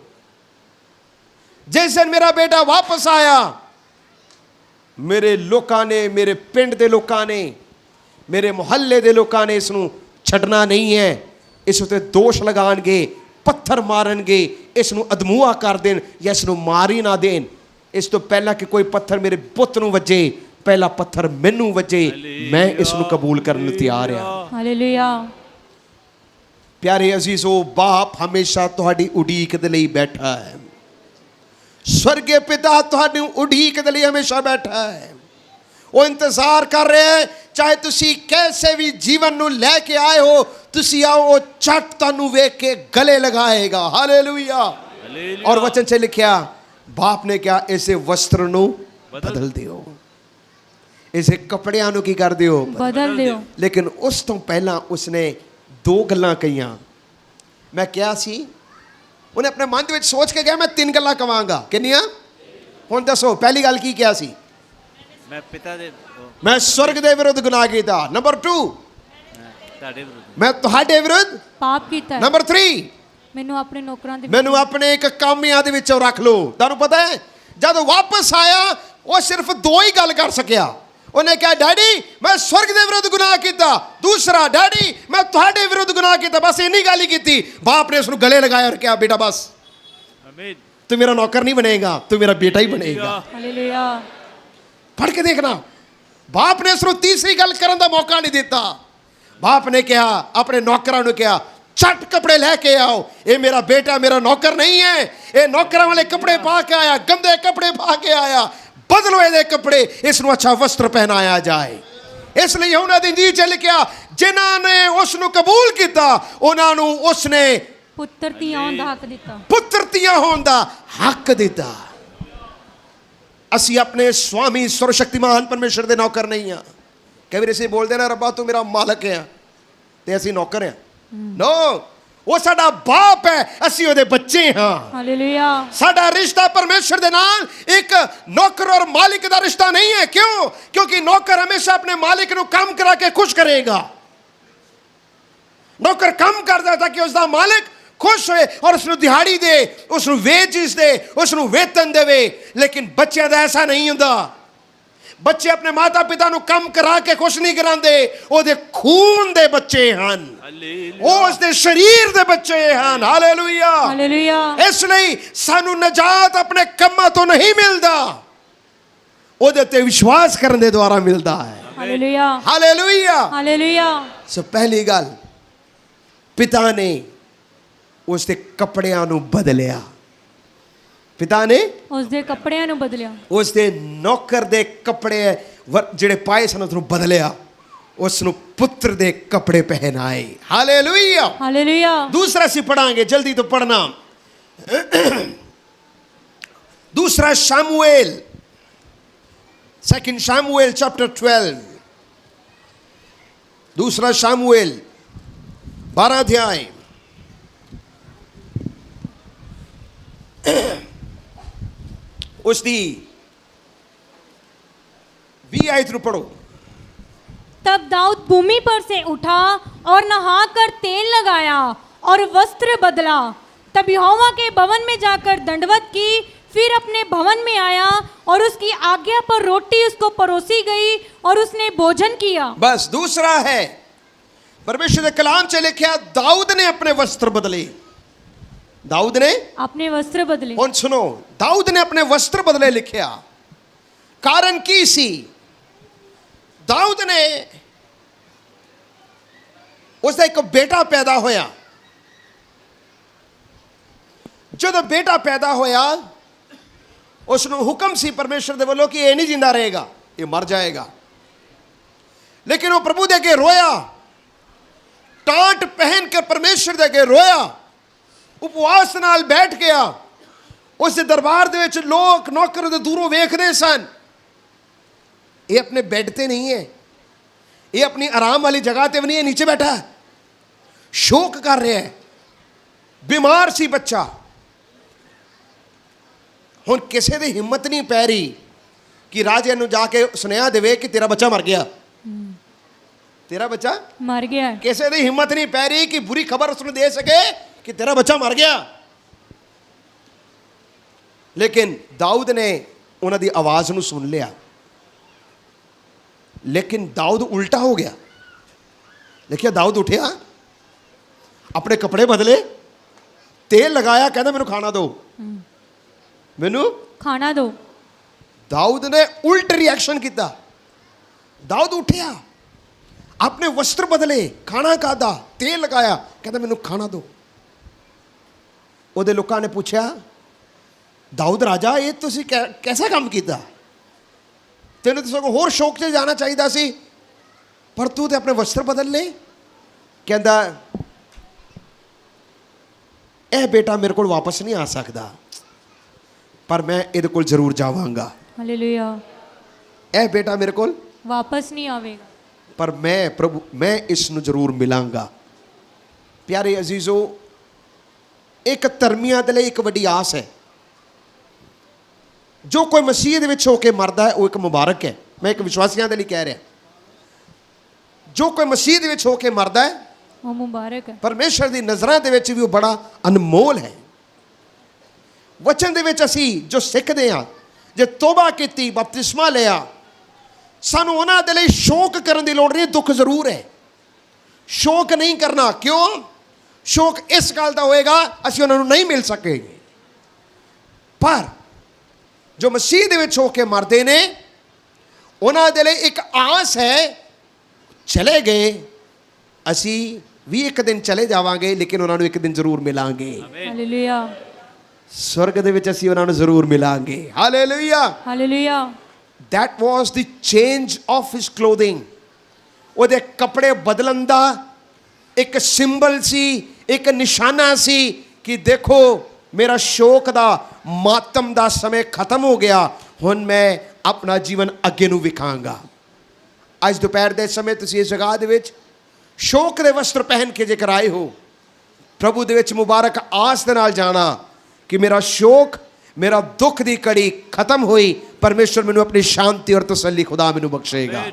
ਜਿਸ ਦਿਨ ਮੇਰਾ ਬੇਟਾ ਵਾਪਸ ਆਇਆ, ਮੇਰੇ ਲੋਕਾਂ ਨੇ, ਮੇਰੇ ਪਿੰਡ ਦੇ ਲੋਕਾਂ ਨੇ, ਮੇਰੇ ਮੁਹੱਲੇ ਦੇ ਲੋਕਾਂ ਨੇ ਇਸ ਨੂੰ ਛੱਡਣਾ ਨਹੀਂ ਹੈ। ਇਸ ਉਤੇ ਦੋਸ਼ ਲਗਾਉਣਗੇ, ਪੱਥਰ ਮਾਰਨਗੇ, ਇਸ ਨੂੰ ਅਧਮੂਆ ਕਰ ਦੇਣ ਜਾਂ ਇਸ ਨੂੰ ਮਾਰ ਹੀ ਨਾ ਦੇਣ। ਇਸ ਤੋਂ ਪਹਿਲਾਂ ਕਿ ਕੋਈ ਪੱਥਰ ਮੇਰੇ ਪੁੱਤ ਨੂੰ ਵੱਜੇ, ਪਹਿਲਾ ਪੱਥਰ ਮੈਨੂੰ ਵੱਜੇ, ਮੈਂ ਇਸ ਨੂੰ ਕਬੂਲ ਕਰਨ ਨੂੰ ਤਿਆਰ ਹਾਂ। ਹਾਲੇਲੂਇਆ। ਪਿਆਰੇ ਅਜ਼ੀਜ਼ੋ, ਬਾਪ ਹਮੇਸ਼ਾ ਤੁਹਾਡੀ ਉਡੀਕ ਦੇ ਲਈ ਬੈਠਾ ਹੈ। ਸਵਰਗੇ ਪਿਤਾ ਤੁਹਾਨੂੰ ਉਡੀਕ ਦੇ ਲਈ ਹਮੇਸ਼ਾ ਬੈਠਾ ਹੈ। ਉਹ ਇੰਤਜ਼ਾਰ ਕਰ ਰਿਹਾ ਹੈ, ਚਾਹੇ ਤੁਸੀਂ ਕੈਸੇ ਵੀ ਜੀਵਨ ਨੂੰ ਲੈ ਕੇ ਆਏ ਹੋ, ਤੁਸੀਂ ਆਓ, ਉਹ ਝੱਟ ਤੁਹਾਨੂੰ ਵੇਖ ਕੇ ਗਲੇ ਲਗਾਏਗਾ। ਹਾਲੇਲੂਇਆ। ਔਰ ਵਚਨ 'ਚ ਲਿਖਿਆ, ਬਾਪ ਨੇ ਕਿਹਾ ਇਸੇ ਵਸਤਰ ਨੂੰ ਬਦਲ ਦਿਓ, ਇਸੇ ਕੱਪੜਿਆਂ ਨੂੰ ਕੀ ਕਰ ਦਿਓ? ਬਦਲ ਦਿਓ। ਲੇਕਿਨ ਉਸ ਤੋਂ ਪਹਿਲਾਂ ਉਸਨੇ 2 ਗੱਲਾਂ ਕਹੀਆਂ। ਮੈਂ ਕਿਹਾ ਸੀ, ਉਹਨੇ ਆਪਣੇ ਮਨ ਦੇ ਵਿੱਚ ਸੋਚ ਕੇ ਗਿਆ ਮੈਂ 3 ਗੱਲਾਂ ਕਵਾਂਗਾ। ਕਿੰਨੀਆਂ? ਹੁਣ ਦੱਸੋ, ਪਹਿਲੀ ਗੱਲ ਕੀ ਕਿਹਾ ਸੀ? ਮੈਂ ਪਿਤਾ ਦੇ ਮੈਂ ਸਵਰਗ ਦੇ ਵਿਰੁੱਧ ਗੁਨਾਹ ਕੀਤਾ। ਨੰਬਰ 2, ਤੁਹਾਡੇ ਵਿਰੁੱਧ ਮੈਂ ਤੁਹਾਡੇ ਵਿਰੁੱਧ ਪਾਪ ਕੀਤਾ। ਨੰਬਰ 3, ਮੈਨੂੰ ਆਪਣੇ ਨੌਕਰਾਂ ਦੇ ਮੈਨੂੰ ਆਪਣੇ ਇੱਕ ਕਾਮਿਆਂ ਦੇ ਵਿੱਚੋਂ ਰੱਖ ਲਓ। ਤੁਹਾਨੂੰ ਪਤਾ ਹੈ, ਜਦ ਵਾਪਸ ਆਇਆ ਉਹ ਸਿਰਫ 2 ਹੀ ਗੱਲ ਕਰ ਸਕਿਆ। ਉਹਨੇ ਕਿਹਾ ਡੈਡੀ ਮੈਂ ਸਵਰਗ ਦੇ ਵਿਰੁੱਧ ਗੁਨਾਹ ਕੀਤਾ, ਦੂਸਰਾ ਡੈਡੀ ਮੈਂ ਤੁਹਾਡੇ ਵਿਰੁੱਧ ਗੁਨਾਹ ਕੀਤਾ। ਬਸ ਇੰਨੀ ਗੱਲ ਹੀ ਕੀਤੀ। ਬਾਪ ਨੇ ਉਸ ਨੂੰ ਗਲੇ ਲਗਾਇਆ ਔਰ ਕਿਹਾ ਬੇਟਾ ਬਸ ਆਮੀਨ। ਤੂੰ ਮੇਰਾ ਨੌਕਰ ਨਹੀਂ ਬਣੇਗਾ, ਤੂੰ ਮੇਰਾ ਬੇਟਾ ਹੀ ਬਣੇਗਾ। ਹਾਲੇਲੂਇਆ। ਪੜ੍ਹ ਕੇ ਦੇਖਣਾ, ਬਾਪ ਨੇ ਉਸ ਨੂੰ ਤੀਸਰੀ ਗੱਲ ਕਰਨ ਦਾ ਮੌਕਾ ਨਹੀਂ ਦਿੱਤਾ। ਬਾਪ ਨੇ ਕਿਹਾ, ਆਪਣੇ ਨੌਕਰਾਂ ਨੂੰ ਕਿਹਾ ਛੱਟ ਕੱਪੜੇ ਲੈ ਕੇ ਆਓ, ਇਹ ਮੇਰਾ ਬੇਟਾ ਮੇਰਾ ਨੌਕਰ ਨਹੀਂ ਹੈ, ਇਹ ਨੌਕਰਾਂ ਵਾਲੇ ਕੱਪੜੇ ਪਾ ਕੇ ਆਇਆ, ਗੰਦੇ ਕੱਪੜੇ ਪਾ ਕੇ ਆਇਆ, ਬਦਲੋ ਇਹਦੇ ਕੱਪੜੇ, ਇਸ ਨੂੰ ਅੱਛਾ ਵਸਤਰ ਪਹਿਨਾਇਆ ਜਾਏ। ਇਸ ਲਈ ਉਹਨਾਂ ਦੀ ਇੰਜੀਲ 'ਚ ਲਿਖਿਆ, ਜਿਨ੍ਹਾਂ ਨੇ ਉਸ ਨੂੰ ਕਬੂਲ ਕੀਤਾ ਉਹਨਾਂ ਨੂੰ ਉਸਨੇ ਪੁੱਤਰ ਧੀਆਂ ਹੋਣ ਦਾ ਹੱਕ ਦਿੱਤਾ। ਪੁੱਤਰ ਧੀਆਂ ਹੋਣ ਦਾ ਹੱਕ ਦਿੱਤਾ। ਅਸੀਂ ਆਪਣੇ ਸਵਾਮੀ ਸਰਵਸ਼ਕਤੀਮਾਨ ਪਰਮੇਸ਼ਰ ਦੇ ਨੌਕਰ ਨਹੀਂ ਹਾਂ। ਕਈ ਵਾਰ ਅਸੀਂ ਬੋਲਦੇ ਨਾ ਰੱਬਾ ਤੂੰ ਮੇਰਾ ਮਾਲਕ ਹੈ ਤੇ ਅਸੀਂ ਨੌਕਰ ਹਾਂ। ਨੋ, ਉਹ ਸਾਡਾ ਬਾਪ ਹੈ, ਅਸੀਂ ਉਹਦੇ ਬੱਚੇ ਹਾਂ। ਹਾਲੇਲੂਇਆ। ਸਾਡਾ ਰਿਸ਼ਤਾ ਪਰਮੇਸ਼ਰ ਦੇ ਨਾਲ ਇੱਕ ਨੌਕਰ ਔਰ ਮਾਲਿਕ ਦਾ ਰਿਸ਼ਤਾ ਨਹੀਂ ਹੈ। ਕਿਉਂ? ਕਿਉਂਕਿ ਨੌਕਰ ਹਮੇਸ਼ਾ ਆਪਣੇ ਮਾਲਿਕ ਨੂੰ ਕੰਮ ਕਰਾ ਕੇ ਖੁਸ਼ ਕਰੇਗਾ। ਨੌਕਰ ਕੰਮ ਕਰਦਾ ਤਾਂ ਕਿ ਉਸ ਦਾ ਮਾਲਿਕ ਖੁਸ਼ ਹੋਏ ਔਰ ਉਸ ਨੂੰ ਦਿਹਾੜੀ ਦੇ, ਉਸ ਨੂੰ ਵੇਜਿਸ ਦੇ, ਉਸ ਨੂੰ ਵੇਤਨ ਦੇਵੇ। ਲੇਕਿਨ ਬੱਚਿਆਂ ਦਾ ਐਸਾ ਨਹੀਂ ਹੁੰਦਾ। ਬੱਚੇ ਆਪਣੇ ਮਾਤਾ ਪਿਤਾ ਨੂੰ ਕੰਮ ਕਰਾ ਕੇ ਖੁਸ਼ ਨਹੀਂ ਕਰਾਉਂਦੇ। ਉਹਦੇ ਖੂਨ ਦੇ ਬੱਚੇ ਹਨ, ਉਹ ਉਸ ਦੇ ਸਰੀਰ ਦੇ ਬੱਚੇ ਹਨ। Hallelujah, hallelujah. ਇਸ ਲਈ ਸਾਨੂੰ ਨਜਾਤ ਆਪਣੇ ਕੰਮਾਂ ਤੋਂ ਨਹੀਂ ਮਿਲਦਾ, ਉਹਦੇ ਤੇ ਵਿਸ਼ਵਾਸ ਕਰਨ ਦੇ ਦੁਆਰਾ ਮਿਲਦਾ ਹੈ। Hallelujah, hallelujah. ਹਾਲੇਲੂਇਆ। ਸੋ ਪਹਿਲੀ ਗੱਲ, ਪਿਤਾ ਨੇ ਉਸ ਦੇ ਕੱਪੜਿਆਂ ਨੂੰ ਬਦਲਿਆ। ਪਿਤਾ ਨੇ ਉਸ ਦੇ ਕੱਪੜਿਆਂ ਨੂੰ ਬਦਲਿਆ। ਉਸ ਦੇ ਨੌਕਰ ਦੇ ਕੱਪੜੇ ਜਿਹੜੇ ਪਾਏ ਸਨ ਉਸ ਨੂੰ ਬਦਲਿਆ, ਉਸ ਨੂੰ ਪੁੱਤਰ ਦੇ ਕੱਪੜੇ ਪਹਿਨਾਏ। Hallelujah, hallelujah. ਦੂਸਰਾ ਅਸੀਂ ਪੜਾਂਗੇ, ਜਲਦੀ ਤੋਂ ਪੜਨਾ। दूसरा शमूएल, 2 शमूएल चैप्टर 12, दूसरा शमूएल 12 अध्याय उसकी 20 आयत नु पढ़ो। तब दाऊद भूमि पर से उठा और नहाकर तेल लगाया और वस्त्र बदला। तब यहोवा के भवन में जाकर दंडवत की, फिर अपने भवन में आया और उसकी आज्ञा पर रोटी उसको परोसी गई और उसने भोजन किया। बस दूसरा है, परमेश्वर के कलाम से लिखा, दाऊद ने अपने वस्त्र बदले। दाऊद ने अपने वस्त्र बदले। और सुनो, दाऊद ने अपने वस्त्र बदले लिखा। कारण की सी, दाऊद ने उसका एक बेटा पैदा होया। जब बेटा पैदा होया, उसने हुक्म सी परमेश्वर दे वालों कि ये नहीं जिंदा रहेगा, ये मर जाएगा। लेकिन वो प्रभु दे के रोया, टांट पहन के परमेश्वर दे के रोया, उपवास नाल बैठ गया। उस दरबार दे विच लोग नौकर दे दूरों वेखदे सन। ये अपने बेड ते नहीं है, ये अपनी आराम वाली जगह ते भी नहीं है, नीचे बैठा है, शोक कर रहा है। बीमार सी बच्चा। हुण किसी दी हिम्मत नहीं पै रही कि राजे नूं जाके सुनेहा देवे कि तेरा बच्चा मर गया, तेरा बच्चा मर गया है। किसी दी हिम्मत नहीं पै रही कि बुरी खबर उसने दे सके कि तेरा बच्चा मर गया। लेकिन दाऊद ने उन्हां दी आवाज़ नूं सुन लिया। लेकिन दाऊद उल्टा हो गया। देखिए, दाऊद उठिया, अपने कपड़े बदले, तेल लगाया, कहता मैनू खाना दो, मैनू खाना दो। दाऊद ने उल्ट रिएक्शन किया। दाऊद उठिया, अपने वस्त्र बदले, खाना खादा, तेल लगाया, कहता मैनू खाना दो। ਉਹਦੇ ਲੋਕਾਂ ਨੇ ਪੁੱਛਿਆ, ਦਾਊਦ ਰਾਜਾ, ਇਹ ਤੁਸੀਂ कैसा काम किया? ਤੈਨੂੰ ਤਾਂ ਸਗੋਂ ਹੋਰ ਸ਼ੌਕ 'ਚ ਜਾਣਾ ਚਾਹੀਦਾ ਸੀ, ਪਰ ਤੂੰ ਤੇ ਆਪਣੇ ਵਸਤਰ ਬਦਲ ਲਏ। ਕਹਿੰਦਾ, ਇਹ ਬੇਟਾ ਮੇਰੇ ਕੋਲ ਵਾਪਸ ਨਹੀਂ ਆ ਸਕਦਾ, ਪਰ ਮੈਂ ਇਹਦੇ ਕੋਲ ਜ਼ਰੂਰ ਜਾਵਾਂਗਾ। हालेलुया। ਇਹ ਬੇਟਾ ਮੇਰੇ ਕੋਲ वापस नहीं आवेगा, पर मैं प्रभु, मैं इसनूं जरूर मिलांगा। प्यारे अजीजो, एक धर्मियां दे लई एक वड्डी आस है। जो कोई मसीह दे विच होके मरदा है, वो एक मुबारक है। मैं एक विश्वासियां दे लई कह रहा, जो कोई मसीह दे विच होके मरदा है, वो मुबारक है। परमेश्वर दी नज़रां दे विच भी वो बड़ा अनमोल है। वचन दे विच असीं जो सिੱਖਦੇ ਹਾਂ, जे तौबा कीती, बपतिस्मा लिया, सानू उन्हां दे लई शौक करन दी लोड़ नहीं। दुख जरूर है, शौक नहीं करना। क्यों? शौक इस गल दा होएगा, असीं उन्हां नूं नहीं मिल सकेंगे। पर जो मसीह दे विच होके मरदे ने, उन्हां दे लई एक आस है, चले गए असीं भी एक दिन चले जावांगे, लेकिन उन्हां नूं एक दिन जरूर मिलांगे। हालेलुया, स्वर्ग दे विच असीं उन्हां नूं जरूर मिलांगे। Hallelujah. Hallelujah. That was the change of his clothing. ਉਹਦੇ ਕੱਪੜੇ ਬਦਲਣ ਦਾ ਇੱਕ ਸਿੰਬਲ ਸੀ, ਇੱਕ ਨਿਸ਼ਾਨਾ ਸੀ ਕਿ ਦੇਖੋ, ਮੇਰਾ ਸ਼ੌਕ ਦਾ ਮਾਤਮ ਦਾ ਸਮੇਂ ਖਤਮ ਹੋ ਗਿਆ, ਹੁਣ ਮੈਂ ਆਪਣਾ ਜੀਵਨ ਅੱਗੇ ਨੂੰ ਵਿਖਾਂਗਾ। ਅੱਜ ਦੁਪਹਿਰ ਦੇ ਸਮੇਂ ਤੁਸੀਂ ਇਸ ਜਗ੍ਹਾ ਦੇ ਵਿੱਚ ਸ਼ੌਕ ਦੇ ਵਸਤਰ ਪਹਿਨ ਕੇ ਜੇਕਰ ਆਏ ਹੋ, ਪ੍ਰਭੂ ਦੇ ਵਿੱਚ ਮੁਬਾਰਕ ਆਸ ਦੇ ਨਾਲ ਜਾਣਾ ਕਿ ਮੇਰਾ ਸ਼ੋਕ, ਮੇਰਾ ਦੁੱਖ ਦੀ ਕੜੀ ਖਤਮ ਹੋਈ, ਪਰਮੇਸ਼ਰ ਮੈਨੂੰ ਆਪਣੀ ਸ਼ਾਂਤੀ ਔਰ ਤਸੱਲੀ ਖੁਦਾ ਮੈਨੂੰ ਬਖਸ਼ੇਗਾ।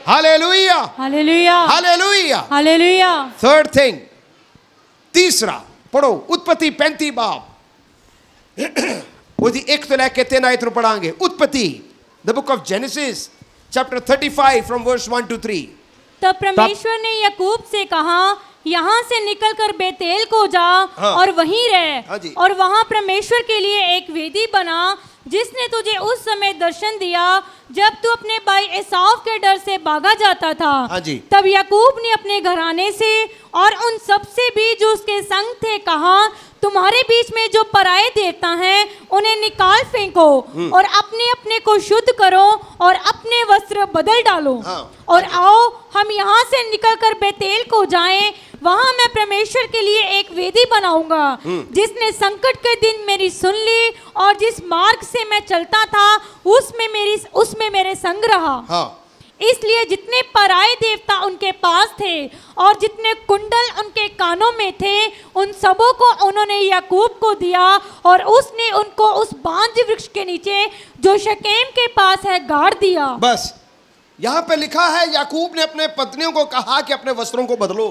Hallelujah, hallelujah hallelujah. Hallelujah. Third thing, तीसरा पढ़ो उत्पत्ति 35 बाब ਉਹਦੀ 1 ਤੋਂ ਲੈ ਕੇ 3 ਆਇਤ ਨੂੰ ਪੜਾਂਗੇ। उत्पत्ति, the book of Genesis chapter 35 from verse 1 to 3। तब परमेश्वर ने याकूब से कहा, यहाँ से निकलकर बेतेल को जा हाँ। और वहीं हाँ जी। रह और वहाँ परमेश्वर के लिए एक वेदी बना जिसने तुझे उस समय दर्शन दिया जब तू अपने भाई एसाव के डर से भागा जाता था। हाँ जी। तब याकूब ने अपने घराने से और उन सब से भी जो उसके संग थे कहा, तुम्हारे बीच में जो पराये देवता हैं उन्हें निकाल फेंको और अपने अपने को शुद्ध करो और अपने वस्त्र बदल डालो। हाँ। और आओ हम यहाँ से निकलकर बेतेल को जाएं, वहाँ मैं परमेश्वर के लिए एक वेदी बनाऊंगा जिसने संकट के दिन मेरी सुन ली और जिस मार्ग से मैं चलता था उसमें मेरे संग रहा। हाँ। इसलिए जितने पराये देवता उनके पास थे और जितने कुंडल उनके कानों में थे उन सबों को उन्होंने याकूब को दिया और उसने उनको उस बांज वृक्ष के नीचे जो शकेम के पास है गाड़ दिया। बस यहां पे लिखा है याकूब ने अपने पत्नियों को कहा कि अपने वस्त्रों को बदलो।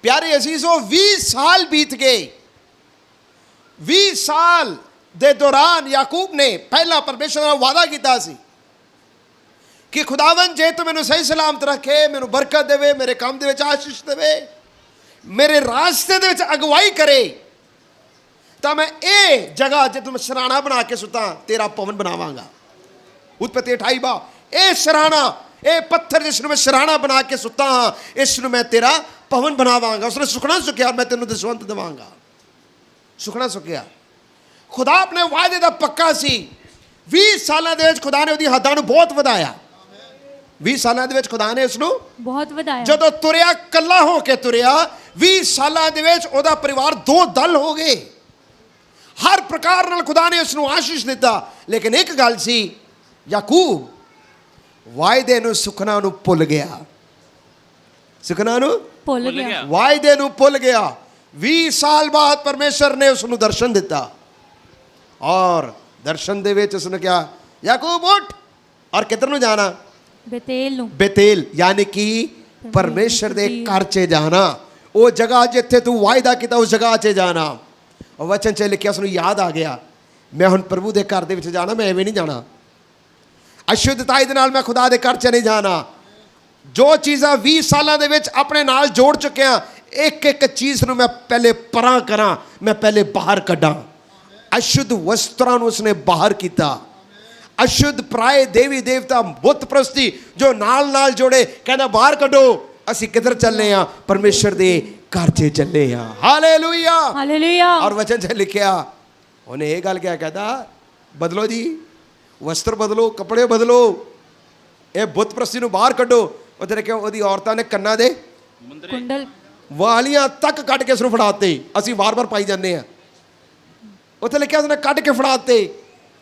प्यारे अजीजों, 20 साल बीत गए। 20 साल ਦੇ ਦੌਰਾਨ ਯਾਕੂਬ ਨੇ ਪਹਿਲਾ ਪਰਮੇਸ਼ਰ ਨਾਲ ਵਾਅਦਾ ਕੀਤਾ ਸੀ ਕਿ ਖੁਦਾਵੰਦ ਜੇ ਤੂੰ ਮੈਨੂੰ ਸਹੀ ਸਲਾਮਤ ਰੱਖੇ, ਮੈਨੂੰ ਬਰਕਤ ਦੇਵੇ, ਮੇਰੇ ਕੰਮ ਦੇ ਵਿੱਚ ਆਸ਼ੀਸ਼ ਦੇਵੇ, ਮੇਰੇ ਰਾਸਤੇ ਦੇ ਵਿੱਚ ਅਗਵਾਈ ਕਰੇ, ਤਾਂ ਮੈਂ ਇਹ ਜਗ੍ਹਾ ਜੇ ਤੂੰ ਸਰਾਣਾ ਬਣਾ ਕੇ ਸੁੱਤਾ ਤੇਰਾ ਭਵਨ ਬਣਾਵਾਂਗਾ। उत्पत्ति 28 बा, ਇਹ ਸਰਾਣਾ, ਇਹ ਪੱਥਰ ਜਿਸ ਨੂੰ ਮੈਂ ਸਰਾਣਾ ਬਣਾ ਕੇ ਸੁੱਤਾ ਹਾਂ, ਇਸ ਨੂੰ ਮੈਂ ਤੇਰਾ ਭਵਨ ਬਣਾਵਾਂਗਾ। ਉਸਨੇ ਸੁਖਣਾ ਸੁਖਿਆ, ਮੈਂ ਤੈਨੂੰ ਦਸਵੰਤ ਦੇਵਾਂਗਾ। ਸੁਖਣਾ ਸੁਖਿਆ। ਖੁਦਾ ਆਪਣੇ ਵਾਅਦੇ ਦਾ ਪੱਕਾ ਸੀ। 20 ਸਾਲਾਂ ਦੇ ਵਿੱਚ ਖੁਦਾ ਨੇ ਉਹਦੀ ਹੱਦਾਂ ਨੂੰ ਬਹੁਤ ਵਧਾਇਆ। 20 ਸਾਲਾਂ ਦੇ ਵਿੱਚ ਖੁਦਾ ਨੇ ਉਸ ਨੂੰ बहुत बताया। ਜਦੋਂ ਤੁਰਿਆ, ਕੱਲਾ ਹੋ ਕੇ ਤੁਰਿਆ, 20 ਸਾਲਾਂ ਦੇ ਵਿੱਚ ਉਹਦਾ ਪਰਿਵਾਰ 2 ਦਲ ਹੋ ਗਏ। ਹਰ ਪ੍ਰਕਾਰ ਨਾਲ ਖੁਦਾ ਨੇ ਉਸ ਨੂੰ ਆਸ਼ੀਸ਼ ਦਿੱਤਾ। ਲੇਕਿਨ ਇੱਕ ਗੱਲ ਸੀ, ਯਾਕੂਬ ਵਾਅਦੇ ਨੂੰ, ਸੁਖਨਾ ਨੂੰ ਭੁੱਲ ਗਿਆ। ਸੁਖਨਾ ਨੂੰ भूल भूल गया। गया। ਵਾਅਦੇ ਨੂੰ ਭੁੱਲ ਗਿਆ। 20 ਸਾਲ ਬਾਅਦ ਪਰਮੇਸ਼ਰ ਨੇ ਉਸ ਨੂੰ ਦਰਸ਼ਨ ਦਿੱਤਾ ਔਰ ਦਰਸ਼ਨ ਦੇ ਵਿੱਚ ਉਸਨੇ ਕਿਹਾ, ਯਾਕੂਬ ਉੱਠ ਔਰ ਕਿੱਧਰ ਨੂੰ ਜਾਣਾ? बेतेल नु। ਬੇਤੇਲ, ਯਾਨੀ ਕਿ ਪਰਮੇਸ਼ਰ ਦੇ ਘਰ 'ਚ ਜਾਣਾ। ਉਹ ਜਗ੍ਹਾ ਜਿੱਥੇ ਤੂੰ ਵਾਅਦਾ ਕੀਤਾ, ਉਸ ਜਗ੍ਹਾ 'ਚ ਜਾਣਾ। ਉਹ ਵਚਨ 'ਚ ਲਿਖਿਆ, ਉਸ ਨੂੰ ਯਾਦ ਆ ਗਿਆ, ਮੈਂ ਹੁਣ ਪ੍ਰਭੂ ਦੇ ਘਰ ਦੇ ਵਿੱਚ ਜਾਣਾ, ਮੈਂ ਐਵੇਂ ਨਹੀਂ ਜਾਣਾ। ਅਸ਼ੁੱਧਤਾਈ ਦੇ ਨਾਲ ਮੈਂ ਖੁਦਾ ਦੇ ਘਰ 'ਚ ਨਹੀਂ ਜਾਣਾ। ਜੋ ਚੀਜ਼ਾਂ 20 ਸਾਲਾਂ ਦੇ ਵਿੱਚ ਆਪਣੇ ਨਾਲ ਜੋੜ ਚੁੱਕਿਆ, ਇੱਕ ਇੱਕ ਚੀਜ਼ ਨੂੰ ਮੈਂ ਪਹਿਲੇ ਪਰਾਂ ਕਰਾਂ, ਮੈਂ ਪਹਿਲੇ ਬਾਹਰ ਕੱਢਾਂ। ਅਸ਼ੁੱਧ ਵਸਤਰਾਂ ਨੂੰ ਉਸਨੇ ਬਾਹਰ ਕੀਤਾ। ਅਸ਼ੁੱਧ ਪਰਾਏ ਦੇਵੀ ਦੇਵਤਾ, ਬੁੱਤ ਪ੍ਰਸਤੀ ਜੋ ਨਾਲ ਨਾਲ ਜੋੜੇ, ਕਹਿੰਦਾ ਬਾਹਰ ਕੱਢੋ। ਅਸੀਂ ਕਿੱਧਰ ਚੱਲੇ ਆ? ਪਰਮੇਸ਼ਰ ਦੇ ਘਰ 'ਚ ਚੱਲੇ ਆ। Hallelujah, hallelujah. ਔਰ ਵਚਨ 'ਚ ਲਿਖਿਆ, ਉਹਨੇ ਇਹ ਗੱਲ ਕਿਹਾ, ਕਹਿੰਦਾ ਬਦਲੋ ਜੀ, ਵਸਤਰ ਬਦਲੋ, ਕੱਪੜੇ ਬਦਲੋ, ਇਹ ਬੁੱਤ ਪ੍ਰਸਤੀ ਨੂੰ ਬਾਹਰ ਕੱਢੋ। ਉਹਦੇ ਨੇ ਕਿਹਾ, ਉਹਦੀ ਔਰਤਾਂ ਨੇ ਕੰਨਾਂ ਦੇ कुंडल ਵਾਲੀਆਂ ਤੱਕ ਕੱਢ ਕੇ ਉਸਨੂੰ ਫੜਾਤੇ। ਅਸੀਂ ਵਾਰ-ਵਾਰ ਪਾਈ ਜਾਂਦੇ ਆ। ਉੱਥੇ ਲਿਖਿਆ ਉਸਨੇ ਕੱਢ ਕੇ ਫੜਾਤੇ,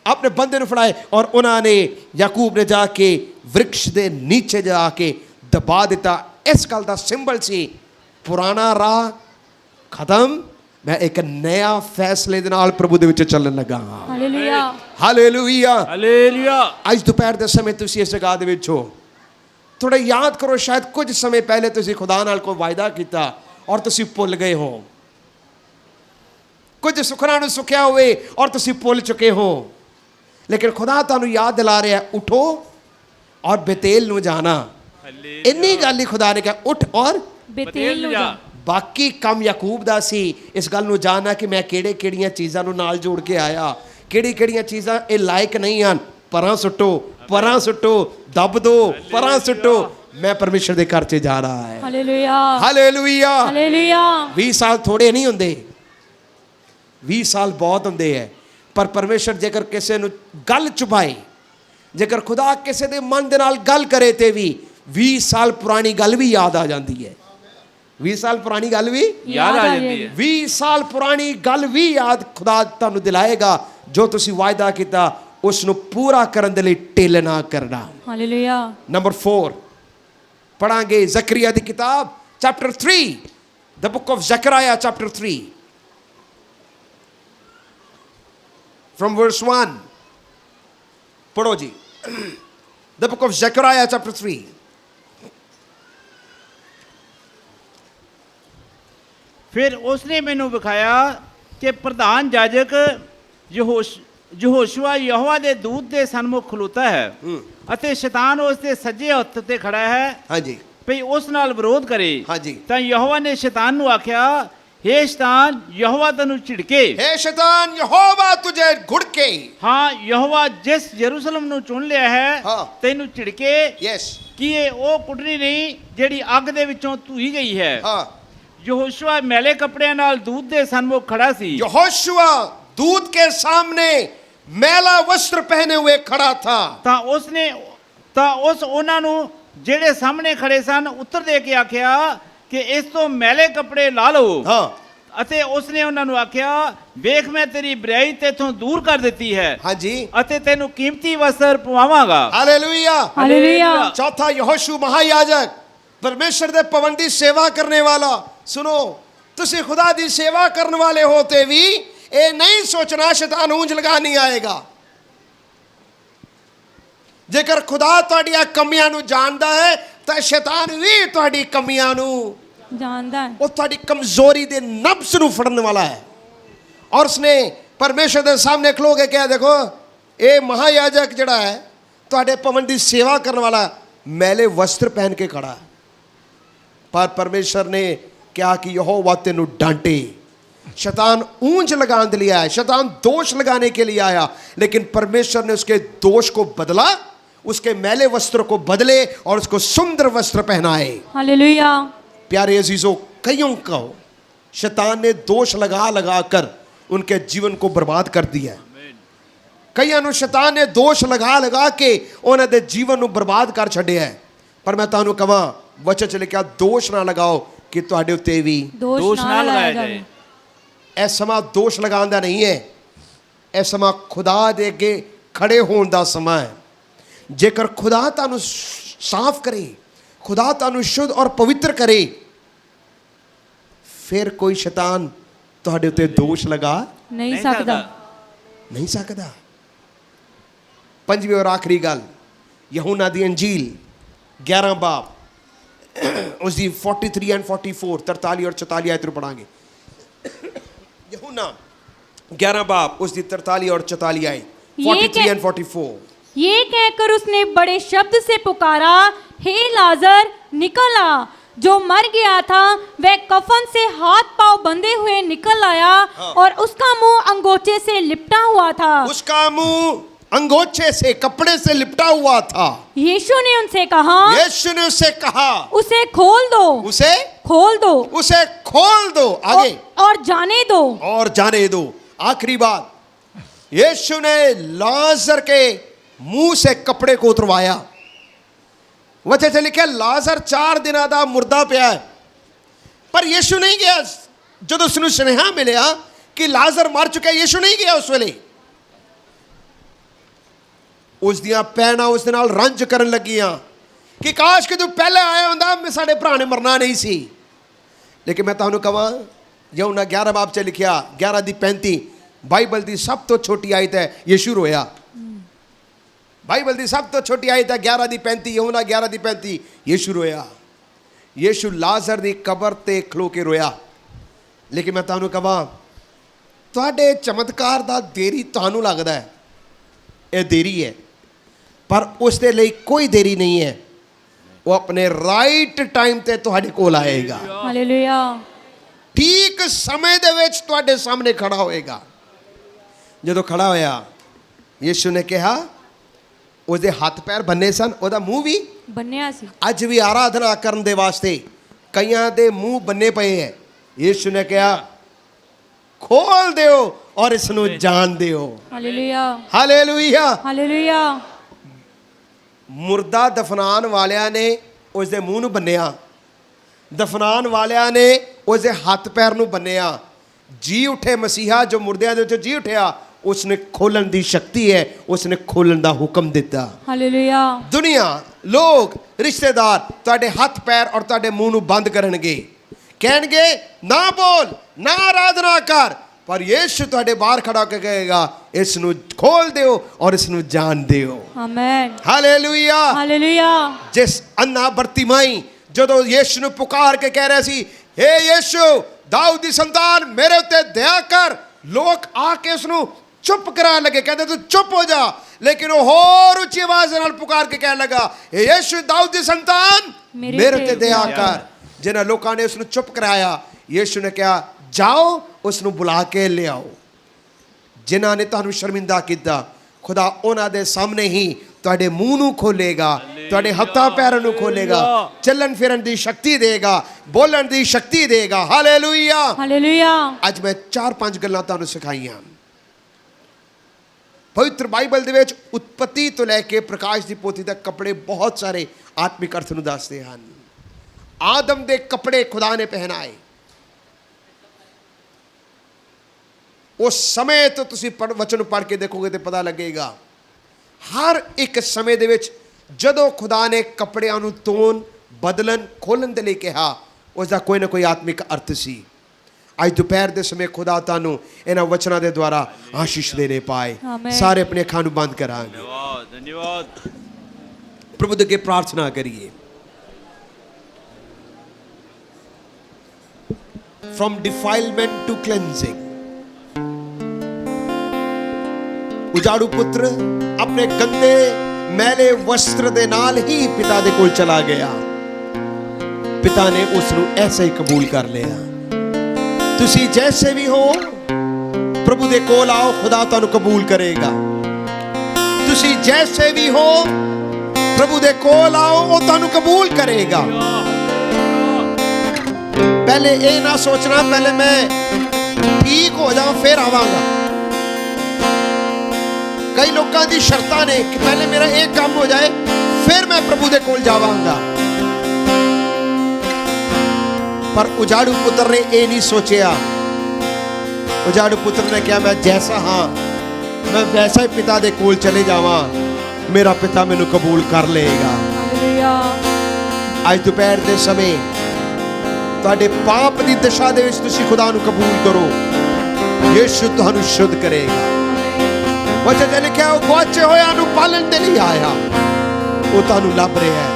ਆਪਣੇ ਬੰਦੇ ਨੂੰ ਫੜਾਏ ਔਰ ਉਹਨਾਂ ਨੇ ਯਾਕੂਬ ਨੇ ਜਾ ਕੇ ਵ੍ਰਿਕਸ਼ ਦੇ ਨੀਚੇ ਜਾ ਕੇ ਦਬਾ ਦਿੱਤਾ। ਇਸ ਗੱਲ ਦਾ ਸਿੰਬਲ ਸੀ, ਪੁਰਾਣਾ ਰਾਹ ਖਤਮ, ਮੈਂ ਇੱਕ ਨया ਫੈਸਲੇ ਦੇ ਨਾਲ ਪ੍ਰਭੂ ਦੇ ਵਿੱਚ ਚੱਲਣ ਲੱਗਾ ਹਾਂ। हालेलुया। ਹਾਲੇਲੂਇਆ। ਹਾਲੇਲੂਇਆ। ਅੱਜ ਦੁਪਹਿਰ ਦੇ ਸਮੇਂ ਤੁਸੀਂ ਇਸ ਜਗ੍ਹਾ ਦੇ ਵਿੱਚ ਹੋ। ਥੋੜਾ ਯਾਦ ਕਰੋ, ਸ਼ਾਇਦ ਕੁਝ ਸਮੇਂ ਪਹਿਲੇ ਤੁਸੀਂ ਖੁਦਾ ਨਾਲ ਕੋਈ ਵਾਅਦਾ ਕੀਤਾ ਔਰ ਤੁਸੀਂ ਭੁੱਲ ਗਏ ਹੋ। ਕੁਝ ਸੁਖਣਾ ਨੂੰ ਸੁਖਿਆ ਹੋਵੇ ਔਰ ਤੁਸੀਂ ਭੁੱਲ ਚੁੱਕੇ ਹੋ। ਲੇਕਿਨ ਖੁਦਾ ਤੁਹਾਨੂੰ ਯਾਦ ਦਿਲਾ ਰਿਹਾ, ਉਠੋ ਔਰ ਬੇਤੇਲ ਨੂੰ ਜਾਣਾ। ਇੰਨੀ ਗੱਲ ਹੀ ਖੁਦਾ ਨੇ ਕਿਹਾ, ਉੱਠ ਔਰ बेतेल नु जा। ਬਾਕੀ ਕੰਮ ਯਾਕੂਬ ਦਾ ਸੀ, ਇਸ ਗੱਲ ਨੂੰ ਜਾਣਨਾ ਕਿ ਮੈਂ ਕਿਹੜੇ ਕਿਹੜੀਆਂ ਚੀਜ਼ਾਂ ਨੂੰ ਨਾਲ ਜੋੜ ਕੇ ਆਇਆ, ਕਿਹੜੀ ਕਿਹੜੀਆਂ ਚੀਜ਼ਾਂ ਇਹ ਲਾਇਕ ਨਹੀਂ ਹਨ, ਪਰਾਂ ਸੁੱਟੋ, ਪਰਾਂ ਸੁੱਟੋ, ਦੱਬ ਦੋ, ਪਰਾਂ ਸੁੱਟੋ। ਮੈਂ ਪਰਮੇਸ਼ਰ ਦੇ ਘਰ 'ਚ ਜਾ ਰਹਾ ਹੈ। हालेलुया। ਹਾਲੇਲੂਇਆ। हालेलुया। 20 ਸਾਲ ਥੋੜੇ ਨਹੀਂ ਹੁੰਦੇ, 20 ਸਾਲ ਬਹੁਤ ਹੁੰਦੇ ਹੈ। ਪਰ ਪਰਮੇਸ਼ਰ ਜੇਕਰ ਕਿਸੇ ਨੂੰ ਗੱਲ ਚੁਭਾਏ, ਜੇਕਰ ਖੁਦਾ ਕਿਸੇ ਦੇ ਮਨ ਦੇ ਨਾਲ ਗੱਲ ਕਰੇ ਤੇ ਵੀ 20 ਸਾਲ ਪੁਰਾਣੀ ਗੱਲ ਵੀ ਯਾਦ ਆ ਜਾਂਦੀ ਹੈ। 20 ਸਾਲ ਪੁਰਾਣੀ ਗੱਲ ਵੀ ਯਾਦ ਆ ਜਾਂਦੀ ਹੈ। 20 ਸਾਲ ਪੁਰਾਣੀ ਗੱਲ ਵੀ ਯਾਦ ਖੁਦਾ ਤੁਹਾਨੂੰ ਦਿਲਾਏਗਾ। ਜੋ ਤੁਸੀਂ ਵਾਅਦਾ ਕੀਤਾ ਉਸ ਨੂੰ ਪੂਰਾ ਕਰਨ ਦੇ ਲਈ ਢਿੱਲ ਨਾ ਕਰਨਾ। हालेलुया। ਨੰਬਰ 4 ਪੜਾਂਗੇ ਜ਼ਕਰੀਆ ਦੀ ਕਿਤਾਬ chapter 3 The book of Zechariah chapter 3. From verse 1. पढ़ो जी. The book of Zechariah chapter 3. ਫਿਰ ਉਸਨੇ ਮੈਨੂੰ ਵਿਖਾਇਆ ਕਿ ਪ੍ਰਧਾਨ ਜਾਜਕ ਯਹੋਸ਼ੂਆ ਯਹੋਵਾ ਦੇ ਦੂਤ ਦੇ ਸਨਮੁਖ ਖਲੋਤਾ ਹੈ ਅਤੇ ਸ਼ੈਤਾਨ ਉਸ ਦੇ ਸੱਜੇ ਹੱਥ ਤੇ ਖੜਾ ਹੈ हाँ जी. ਭਈ ਉਸ ਨਾਲ ਵਿਰੋਧ ਕਰੇ। ਹਾਂਜੀ। ਤਾਂ ਯਹੋਵਾ ਨੇ ਸ਼ੈਤਾਨ ਨੂੰ ਆਖਿਆ, ਹੇ ਸ਼ੈਤਾਨ, ਯਹੋਵਾ ਤੈਨੂੰ ਝਿੜਕੇ। हे शैतान, यहोवा तुझे घुड़के. ਹਾਂ, ਯਹੋਵਾ ਜਿਸ ਯਰੂਸ਼ਲਮ ਨੂੰ ਚੁਣ ਲਿਆ ਹੈ ਹਾਂ। ਤੈਨੂੰ ਝਿੜਕੇ Yes. ਕਿ ਇਹ ਉਹ ਕੁਟਰੀ ਨਹੀਂ ਜਿਹੜੀ ਅੱਗ ਦੇ ਵਿੱਚੋਂ ਧੂਈ ਗਈ ਹੈ। हाँ. ਯਹੋਸ਼ੂਆ ਮੈਲੇ ਕੱਪੜਿਆਂ ਨਾਲ ਦੂਤ ਦੇ ਸਨਮੁਖ ਖੜਾ ਸੀ। यहोशुआ दूत के सामने मैला वस्त्र पहने हुए खड़ा था. ਤਾਂ ਉਸ ਉਹਨਾਂ ਨੂੰ ਜਿਹੜੇ ਸਾਹਮਣੇ ਖੜੇ ਸਨ ਉੱਤਰ ਦੇ ਕੇ ਆਖਿਆ ਕਿ ਇਸ ਤੋਂ ਮੈਲੇ ਕੱਪੜੇ ਲਾ ਲਓ। हाँ. ਅਤੇ ਉਸਨੇ ਉਹਨਾਂ ਨੂੰ ਆਖਿਆ, ਵੇਖ ਮੈਂ ਤੇਰੀ ਬੁਰਾਈ ਤੇਥੋਂ ਦੂਰ ਕਰ ਦਿੱਤੀ ਹੈ हाँ जी. ਅਤੇ ਤੈਨੂੰ ਕੀਮਤੀ ਵਸਤਰ ਪਵਾਵਾਂਗਾ। हालेलुया. हालेलुया। चौथा यहोशू महायाजक परमेश्वर दे पवन दी सेवा करने वाला. सुनो, तुसी खुदा दी सेवा करने वाले होते भी ये नहीं सोचना शैतान ऊंज लगा नहीं आएगा. जेकर खुदा तुहाडियां कमियां नू जानदा है ਤਾਂ ਸ਼ੈਤਾਨ ਵੀ ਤੁਹਾਡੀ ਕਮੀਆਂ ਨੂੰ जानता है। ਉਹ ਤੁਹਾਡੀ ਕਮਜ਼ੋਰੀ ਦੇ ਨਬਜ਼ ਨੂੰ ਫੜਨ ਵਾਲਾ ਹੈ ਔਰ ਉਸਨੇ ਪਰਮੇਸ਼ਰ ਦੇ ਸਾਹਮਣੇ ਖਲੋ ਕੇ ਕਿਹਾ, ਦੇਖੋ ਇਹ ਮਹਾਯਾਜਕ ਜਿਹੜਾ ਹੈ ਤੁਹਾਡੇ ਭਵਨ ਦੀ ਸੇਵਾ ਕਰਨ ਵਾਲਾ ਮੈਲੇ ਵਸਤਰ ਪਹਿਨ ਕੇ ਖੜਾ ਹੈ। ਪਰ ਪਰਮੇਸ਼ਰ ਨੇ ਕਿਹਾ ਕਿ ਯਹੋਵਾ ਤੈਨੂੰ डांटे। शैतान ऊंच लगाने के लिए आया, शैतान दोष लगाने के लिए आया, लेकिन परमेश्वर ने उसके दोष को बदला, उसके मैले वस्त्र को बदले और उसको सुंदर वस्त्र पहनाए। हालेलुया। प्यारे अजीजों, कईयों को शैतान ने दोष लगा लगा कर उनके जीवन को बर्बाद कर दिया है। कईयों ਨੂੰ शैतान ने दोष लगा लगा के ਉਹਨਾਂ ਦੇ ਜੀਵਨ ਨੂੰ ਬਰਬਾਦ ਕਰ ਛੱਡਿਆ ਹੈ। ਪਰ ਮੈਂ ਤੁਹਾਨੂੰ ਕਹਾਂ ਵਚਨ ਚ ਲਿਖਿਆ ਦੋਸ਼ ਨਾ ਲਗਾਓ ਕਿ ਤੁਹਾਡੇ ਉੱਤੇ ਵੀ ਦੋਸ਼ ਨਾ ਲਗਾਇਆ ਜਾਏ। ਇਹ ਸਮਾਂ ਦੋਸ਼ ਲਗਾਉਣ ਦਾ ਨਹੀਂ ਹੈ, ਇਹ ਸਮਾਂ ਖੁਦਾ ਦੇ ਅੱਗੇ ਖੜੇ ਹੋਣ ਦਾ ਸਮਾਂ ਹੈ। ਜੇਕਰ ਖੁਦਾ ਤੁਹਾਨੂੰ ਸਾਫ਼ ਕਰੇ, ਖੁਦਾ ਤੁਹਾਨੂੰ ਸ਼ੁੱਧ ਔਰ ਪਵਿੱਤਰ ਕਰੇ, ਫਿਰ ਕੋਈ ਸ਼ੈਤਾਨ ਤੁਹਾਡੇ ਉੱਤੇ ਦੋਸ਼ ਲਗਾ नहीं सकता। नहीं सकता। पंजवीं और आखिरी गल, यूहन्ना दी अंजील 11 बाब उसकी 43 एंड 44 43 और 44 आयत पढ़ांगे। यूहन्ना 11 बाब उसकी 43 और 44 आयत 43 एंड 44। ये कहकर उसने बड़े शब्द से पुकारा, हे लाजर निकल आ। जो मर गया था वह कफन से हाथ पांव बंधे हुए निकल आया और उसका मुंह अंगोछे से लिपटा हुआ था। उसका मुंह अंगोछे से कपड़े से लिपटा हुआ था। यीशु ने उनसे कहा, यीशु ने उससे कहा, उसे खोल दो, उसे खोल दो, उसे खोल दो, आगे और जाने दो। और जाने दो। आखिरी बात, यीशु ने लाजर के मुंह से कपड़े को उतरवाया। वचन से लिखा लाजर 4 दिनों का मुर्दा पिया है, पर यीशु नहीं गया। जो उसने सुनेहा मिलिया कि लाजर मर चुका है, यीशु नहीं गया उस वेले। उस दियां पैना उस दे नाल रंज करन लगियां कि काश कि तू पहले आया हुंदा, मैं साडे भरा ने मरना नहीं सी। लेकिन मैं तुहानू कहां, यूहन्ना 11 बाब च लिखिया 11 दी 35 बाइबल दी सब तो छोटी आयत है, यीशु रोया। बाइबल दी सब तो छोटी आयत है 11 दी 35, यूहन्ना 11 दी 35, यीशु रोया। यीशु लाजर दी कबर ते खलो के रोया। लेकिन मैं तुहानू कहां, तुहाडे चमत्कार दा देरी तुहानू लगदा है, ये देरी है, पर उस दे लई कोई देरी नहीं है। वो अपने राइट टाइम ते तुहाडे कोल आएगा, हालेलुया। ठीक समय दे विच तुहाडे सामने खड़ा होएगा। जदों खड़ा होया, यीशु ने कहा, उसदे हाथ पैर बन्ने सन, ਉਹਦਾ ਮੂੰਹ ਵੀ ਬੰਨਿਆ ਸੀ। ਅੱਜ ਵੀ ਆਰਾਧਨਾ ਕਰਨ ਦੇ ਵਾਸਤੇ ਕਈਆਂ ਦੇ ਮੂੰਹ ਬੰਨੇ ਪਏ ਹੈ। ਯੀਸ਼ੂ ਨੇ ਕਿਹਾ, ਖੋਲ ਦਿਓ ਔਰ ਇਸ ਨੂੰ ਜਾਣ ਦਿਓ। Hallelujah, hallelujah. ਹਾਲੇਲੂਇਆ। ਮੁਰਦਾ ਦਫਨਾਨ ਵਾਲਿਆਂ ਨੇ ਉਸ ਦੇ ਮੂੰਹ ਨੂੰ ਬੰਨਿਆ, ਦਫਨਾਨ ਵਾਲਿਆਂ ਨੇ ਉਸ ਦੇ ਹੱਥ ਪੈਰ ਨੂੰ ਬੰਨਿਆ। ਜੀ ਉਠੇ ਮਸੀਹਾ ਜੋ ਮੁਰਦਿਆਂ ਦੇ ਵਿੱਚੋਂ ਜੀ ਉਠਿਆ, उसने खोलन दी शक्ति है, उसने खोलन दा हुक्म दिता। हालेलुया। दुनिया, लोग, रिश्तेदार तुहाडे हथ पैर और तुहाडे मुंह नूं बंद करनगे ਕਹਿਣਗੇ ਨਾ ਬੋਲ, ਨਾ ਆਰਾਧਨਾ ਕਰ, ਪਰ ਯੀਸ਼ੂ ਤੁਹਾਡੇ ਬਾਹਰ ਖੜਾ ਕੇ ਕਹੇਗਾ ਇਸ ਨੂੰ ਖੋਲ ਦਿਓ ਔਰ ਇਸ ਨੂੰ ਜਾਣ ਦਿਓ। आमेन, ਹਾਲੇਲੂਇਆ। हालेलुया। ਜਿਸ ਅੰਨਾ ਬਰਤੀਮਾਈ ਜਦੋਂ ਯੀਸ਼ੂ ਨੂੰ ਪੁਕਾਰ ਕੇ ਕਹਿ ਰਿਹਾ ਸੀ, ਹੇ ਯੀਸ਼ੂ ਦਾਊਦ ਦੀ ਸੰਤਾਨ ਮੇਰੇ ਉੱਤੇ ਦਇਆ ਕਰ, ਲੋਕ ਆ ਕੇ ਉਸ ਨੂੰ ਚੁੱਪ ਕਰਾਉਣ ਲੱਗੇ, ਕਹਿੰਦੇ ਤੂੰ ਚੁੱਪ ਹੋ ਜਾ। ਲੇਕਿਨ ਉਹ ਹੋਰ ਉੱਚੀ ਆਵਾਜ਼ ਨਾਲ ਪੁਕਾਰ ਕੇ ਕਹਿਣ ਲੱਗਾ, ਹੇ ਯੀਸ਼ੂ ਦਾਊਦ ਦੀ ਸੰਤਾਨ ਮੇਰੇ ਉੱਤੇ ਦਇਆ ਕਰ। ਜਿਨ੍ਹਾਂ ਲੋਕਾਂ ਨੇ ਉਸ ਨੂੰ ਚੁੱਪ ਕਰਾਇਆ, ਯੀਸ਼ੂ ਨੇ ਕਿਹਾ ਜਾਓ ਉਸ ਨੂੰ ਬੁਲਾ ਕੇ ਲਿਆਓ। ਜਿਨ੍ਹਾਂ ਨੇ ਤੁਹਾਨੂੰ ਸ਼ਰਮਿੰਦਾ ਕੀਤਾ, ਖੁਦਾ ਉਹਨਾਂ ਦੇ ਸਾਹਮਣੇ ਹੀ ਤੁਹਾਡੇ ਮੂੰਹ ਨੂੰ ਖੋਲੇਗਾ, ਤੁਹਾਡੇ ਹੱਥਾਂ ਪੈਰਾਂ ਨੂੰ ਖੋਲੇਗਾ, ਚੱਲਣ ਫਿਰਨ ਦੀ ਸ਼ਕਤੀ ਦੇਗਾ, ਬੋਲਣ ਦੀ ਸ਼ਕਤੀ ਦੇਗਾ। Hallelujah, hallelujah. ਅੱਜ ਮੈਂ 4-5 ਗੱਲਾਂ ਤੁਹਾਨੂੰ ਸਿਖਾਈਆਂ। ਪਵਿੱਤਰ ਬਾਈਬਲ ਦੇ ਵਿੱਚ ਉਤਪਤੀ ਤੋਂ ਲੈ ਕੇ ਪ੍ਰਕਾਸ਼ ਦੀ ਪੋਥੀ ਤੱਕ ਕੱਪੜੇ ਬਹੁਤ ਸਾਰੇ ਆਤਮਿਕ ਅਰਥ ਨੂੰ ਦੱਸਦੇ ਹਨ। ਆਦਮ ਦੇ ਕੱਪੜੇ ਖੁਦਾ ਨੇ ਪਹਿਨਾਏ। ਉਸ ਸਮੇਂ ਤੋਂ ਤੁਸੀਂ ਵਚਨ ਪੜ੍ਹ ਕੇ ਦੇਖੋਗੇ ਤੇ ਪਤਾ ਲੱਗੇਗਾ, ਹਰ ਇੱਕ ਸਮੇਂ ਦੇ ਵਿੱਚ ਜਦੋਂ ਖੁਦਾ ਨੇ ਕੱਪੜਿਆਂ ਨੂੰ ਧੋਣ, ਬਦਲਣ, ਖੋਲਣ ਦੇ ਲਈ ਕਿਹਾ, ਉਸ ਦਾ ਕੋਈ ਨਾ ਕੋਈ ਆਤਮਿਕ ਅਰਥ ਸੀ। ਅੱਜ ਦੁਪਹਿਰ ਦੇ ਸਮੇਂ ਖੁਦਾ ਤੁਹਾਨੂੰ ਇਹਨਾਂ ਵਚਨਾਂ ਦੇ ਦੁਆਰਾ ਆਸ਼ੀਸ਼ ਦੇਣੇ ਪਾਏ। ਆਮੀਨ। ਸਾਰੇ ਆਪਣੇ ਅੱਖਾਂ ਨੂੰ ਬੰਦ ਕਰਾਂਗੇ, धन्यवाद। ਪ੍ਰਭੂ ਦੇ ਅੱਗੇ ਪ੍ਰਾਰਥਨਾ ਕਰੀਏ। From defilement to cleansing, ਉਜਾੜੂ ਪੁੱਤਰ ਆਪਣੇ ਗੰਦੇ ਮੈਲੇ ਵਸਤਰ ਦੇ ਨਾਲ ਹੀ ਪਿਤਾ ਦੇ ਕੋਲ ਚਲਾ ਗਿਆ। ਪਿਤਾ ਨੇ ਉਸ ਨੂੰ ਐਸੇ ਹੀ ਕਬੂਲ ਕਰ ਲਿਆ। ਤੁਸੀਂ ਜੈਸੇ ਵੀ ਹੋ ਪ੍ਰਭੂ ਦੇ ਕੋਲ ਆਓ, ਖੁਦਾ ਤੁਹਾਨੂੰ ਕਬੂਲ ਕਰੇਗਾ। ਤੁਸੀਂ ਜੈਸੇ ਵੀ ਹੋ ਪ੍ਰਭੂ ਦੇ ਕੋਲ ਆਓ, ਉਹ ਤੁਹਾਨੂੰ ਕਬੂਲ ਕਰੇਗਾ। ਪਹਿਲੇ ਇਹ ਨਾ ਸੋਚਣਾ ਪਹਿਲੇ ਮੈਂ ਠੀਕ ਹੋ ਜਾਵਾਂ ਫਿਰ ਆਵਾਂਗਾ। ਕਈ ਲੋਕਾਂ ਦੀ ਸ਼ਰਤਾਂ ਨੇ ਕਿ ਪਹਿਲੇ ਮੇਰਾ ਇਹ ਕੰਮ ਹੋ ਜਾਏ ਫਿਰ ਮੈਂ ਪ੍ਰਭੂ ਦੇ ਕੋਲ ਜਾਵਾਂਗਾ। ਪਰ ਉਜਾੜੂ ਪੁੱਤਰ ਨੇ ਇਹ ਨਹੀਂ ਸੋਚਿਆ। ਉਜਾੜੂ ਪੁੱਤਰ ਨੇ ਕਿਹਾ ਮੈਂ ਜੈਸਾ ਹਾਂ ਮੈਂ ਵੈਸਾ ਹੀ ਪਿਤਾ ਦੇ ਕੋਲ ਚਲੇ ਜਾਵਾਂ, ਮੇਰਾ ਪਿਤਾ ਮੈਨੂੰ ਕਬੂਲ ਕਰ ਲਏਗਾ। हालेलुया। ਅੱਜ ਦੁਪਹਿਰ ਦੇ ਸਮੇਂ ਤੁਹਾਡੇ ਪਾਪ ਦੀ ਦਿਸ਼ਾ ਦੇ ਵਿੱਚ ਤੁਸੀਂ ਖੁਦਾ ਨੂੰ ਕਬੂਲ ਕਰੋ, ਯੀਸ਼ੂ ਤੁਹਾਨੂੰ ਸ਼ੁੱਧ ਕਰੇਗਾ। ਵਚਨ ਦੇ ਲਿਖਿਆ ਉਹ ਗੁਆਚੇ ਹੋਇਆਂ ਨੂੰ ਪਾਲਣ ਦੇ ਲਈ ਆਇਆ। ਉਹ ਤੁਹਾਨੂੰ ਲੱਭ ਰਿਹਾ ਹੈ,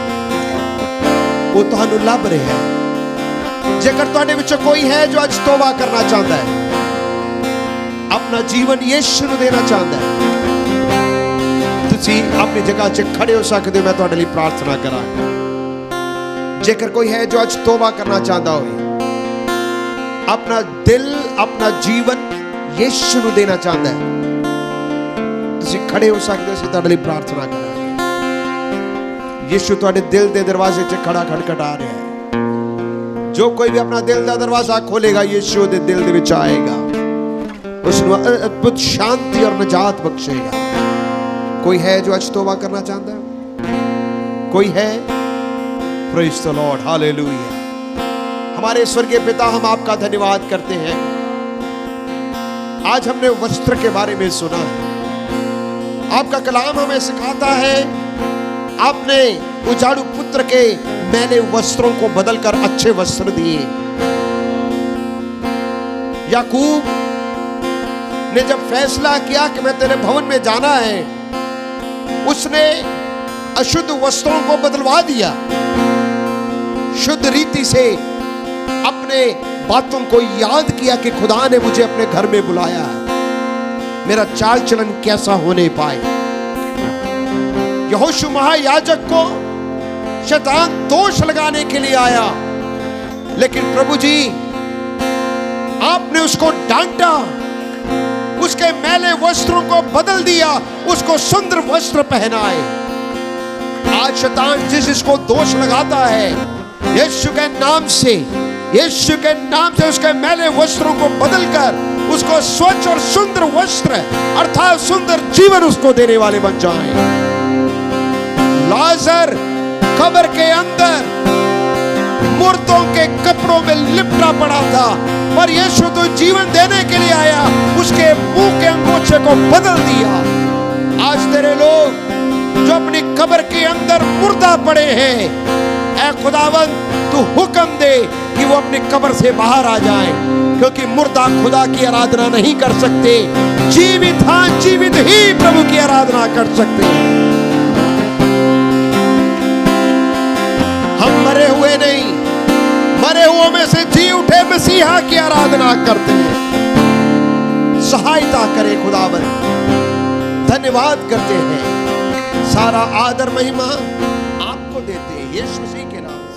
ਉਹ ਤੁਹਾਨੂੰ ਲੱਭ ਰਿਹਾ ਹੈ। ਜੇਕਰ ਤੁਹਾਡੇ ਵਿੱਚੋਂ ਕੋਈ ਹੈ ਜੋ ਅੱਜ ਤੋਬਾ ਕਰਨਾ ਚਾਹੁੰਦਾ ਹੈ, ਆਪਣਾ ਜੀਵਨ ਯੀਸ਼ੂ ਨੂੰ ਦੇਣਾ ਚਾਹੁੰਦਾ ਹੈ, ਤੁਸੀਂ ਆਪਣੀ ਜਗ੍ਹਾ 'ਚ ਖੜੇ ਹੋ ਸਕਦੇ ਹੋ। ਮੈਂ ਤੁਹਾਡੇ ਲਈ ਪ੍ਰਾਰਥਨਾ ਕਰਾਂਗਾ। ਜੇਕਰ ਕੋਈ ਹੈ ਜੋ ਅੱਜ ਤੋਬਾ ਕਰਨਾ ਚਾਹੁੰਦਾ ਹੋਵੇ, ਆਪਣਾ ਦਿਲ ਆਪਣਾ ਜੀਵਨ ਯੀਸ਼ੂ ਨੂੰ ਦੇਣਾ ਚਾਹੁੰਦਾ ਹੈ, ਤੁਸੀਂ ਖੜੇ ਹੋ ਸਕਦੇ ਹੋ। ਅਸੀਂ ਤੁਹਾਡੇ ਲਈ ਪ੍ਰਾਰਥਨਾ ਕਰਾਂਗੇ। ਯੀਸ਼ੂ ਤੁਹਾਡੇ ਦਿਲ ਦੇ ਦਰਵਾਜ਼ੇ 'ਚ ਖੜਾ ਖੜਖੜਾ ਰਿਹਾ ਹੈ। ਜੋ ਕੋਈ ਵੀ ਆਪਣਾ ਦਿਲ ਦਾ ਦਰਵਾਜ਼ਾ ਖੋਲੇਗਾ, ਯੀਸ਼ੂ ਦੇ ਦਿਲ ਦੇ ਵਿੱਚ ਆਏਗਾ, ਉਸ ਨੂੰ ਅਦਭੁਤ ਸ਼ਾਂਤੀ ਔਰ ਨਜਾਤ ਬਖਸ਼ੇਗਾ। कोई है जो आज तौबा करना चाहता है? कोई है? Praise the Lord, hallelujah. हमारे स्वर्गीय पिता, हम आपका धन्यवाद करते हैं। आज हमने वस्त्र के बारे में सुना है। आपका कलाम हमें सिखाता है आपने उजाड़ू पुत्र के मैले वस्त्रों को बदलकर अच्छे वस्त्र दिए। याकूब ने जब फैसला किया कि मैं तेरे भवन में जाना है, उसने अशुद्ध वस्त्रों को बदलवा दिया, शुद्ध रीति से अपने बातों को याद किया कि खुदा ने मुझे अपने घर में बुलाया है, मेरा चाल चलन कैसा होने पाए। यहोशू महायाजक को शैतान दोष लगाने के लिए आया, लेकिन प्रभु जी आपने उसको डांटा, उसके मैले वस्त्रों को बदल दिया, उसको सुंदर वस्त्र पहनाए। आज शैतान जिसको दोष लगाता है, यीशु के नाम से, यीशु के नाम से उसके मैले वस्त्रों को बदलकर उसको स्वच्छ और सुंदर वस्त्र अर्थात सुंदर जीवन उसको देने वाले बन जाएं। लाजर कब्र के अंदर मुर्दों के कपड़ों में लिपटा पड़ा था, पर यीशु तो जीवन देने के लिए आया, उसके मुंह के अंगोछे को बदल दिया। आज तेरे लोग जो अपनी कब्र के अंदर मुर्दा पड़े हैं, ऐ खुदावन तू हुक्म दे कि वो अपनी कब्र से बाहर आ जाएं, क्योंकि मुर्दा खुदा की आराधना नहीं कर सकते, जीवित हाँ जीवित ही प्रभु की आराधना कर सकते हैं। हम मरे हुए नहीं, मरे हुओं में से जी उठे मसीहा की आराधना करते हैं। सहायता करे खुदावन, धन्यवाद करते हैं, सारा आदर महिमा आपको देते हैं यीशु मसीह के नाम।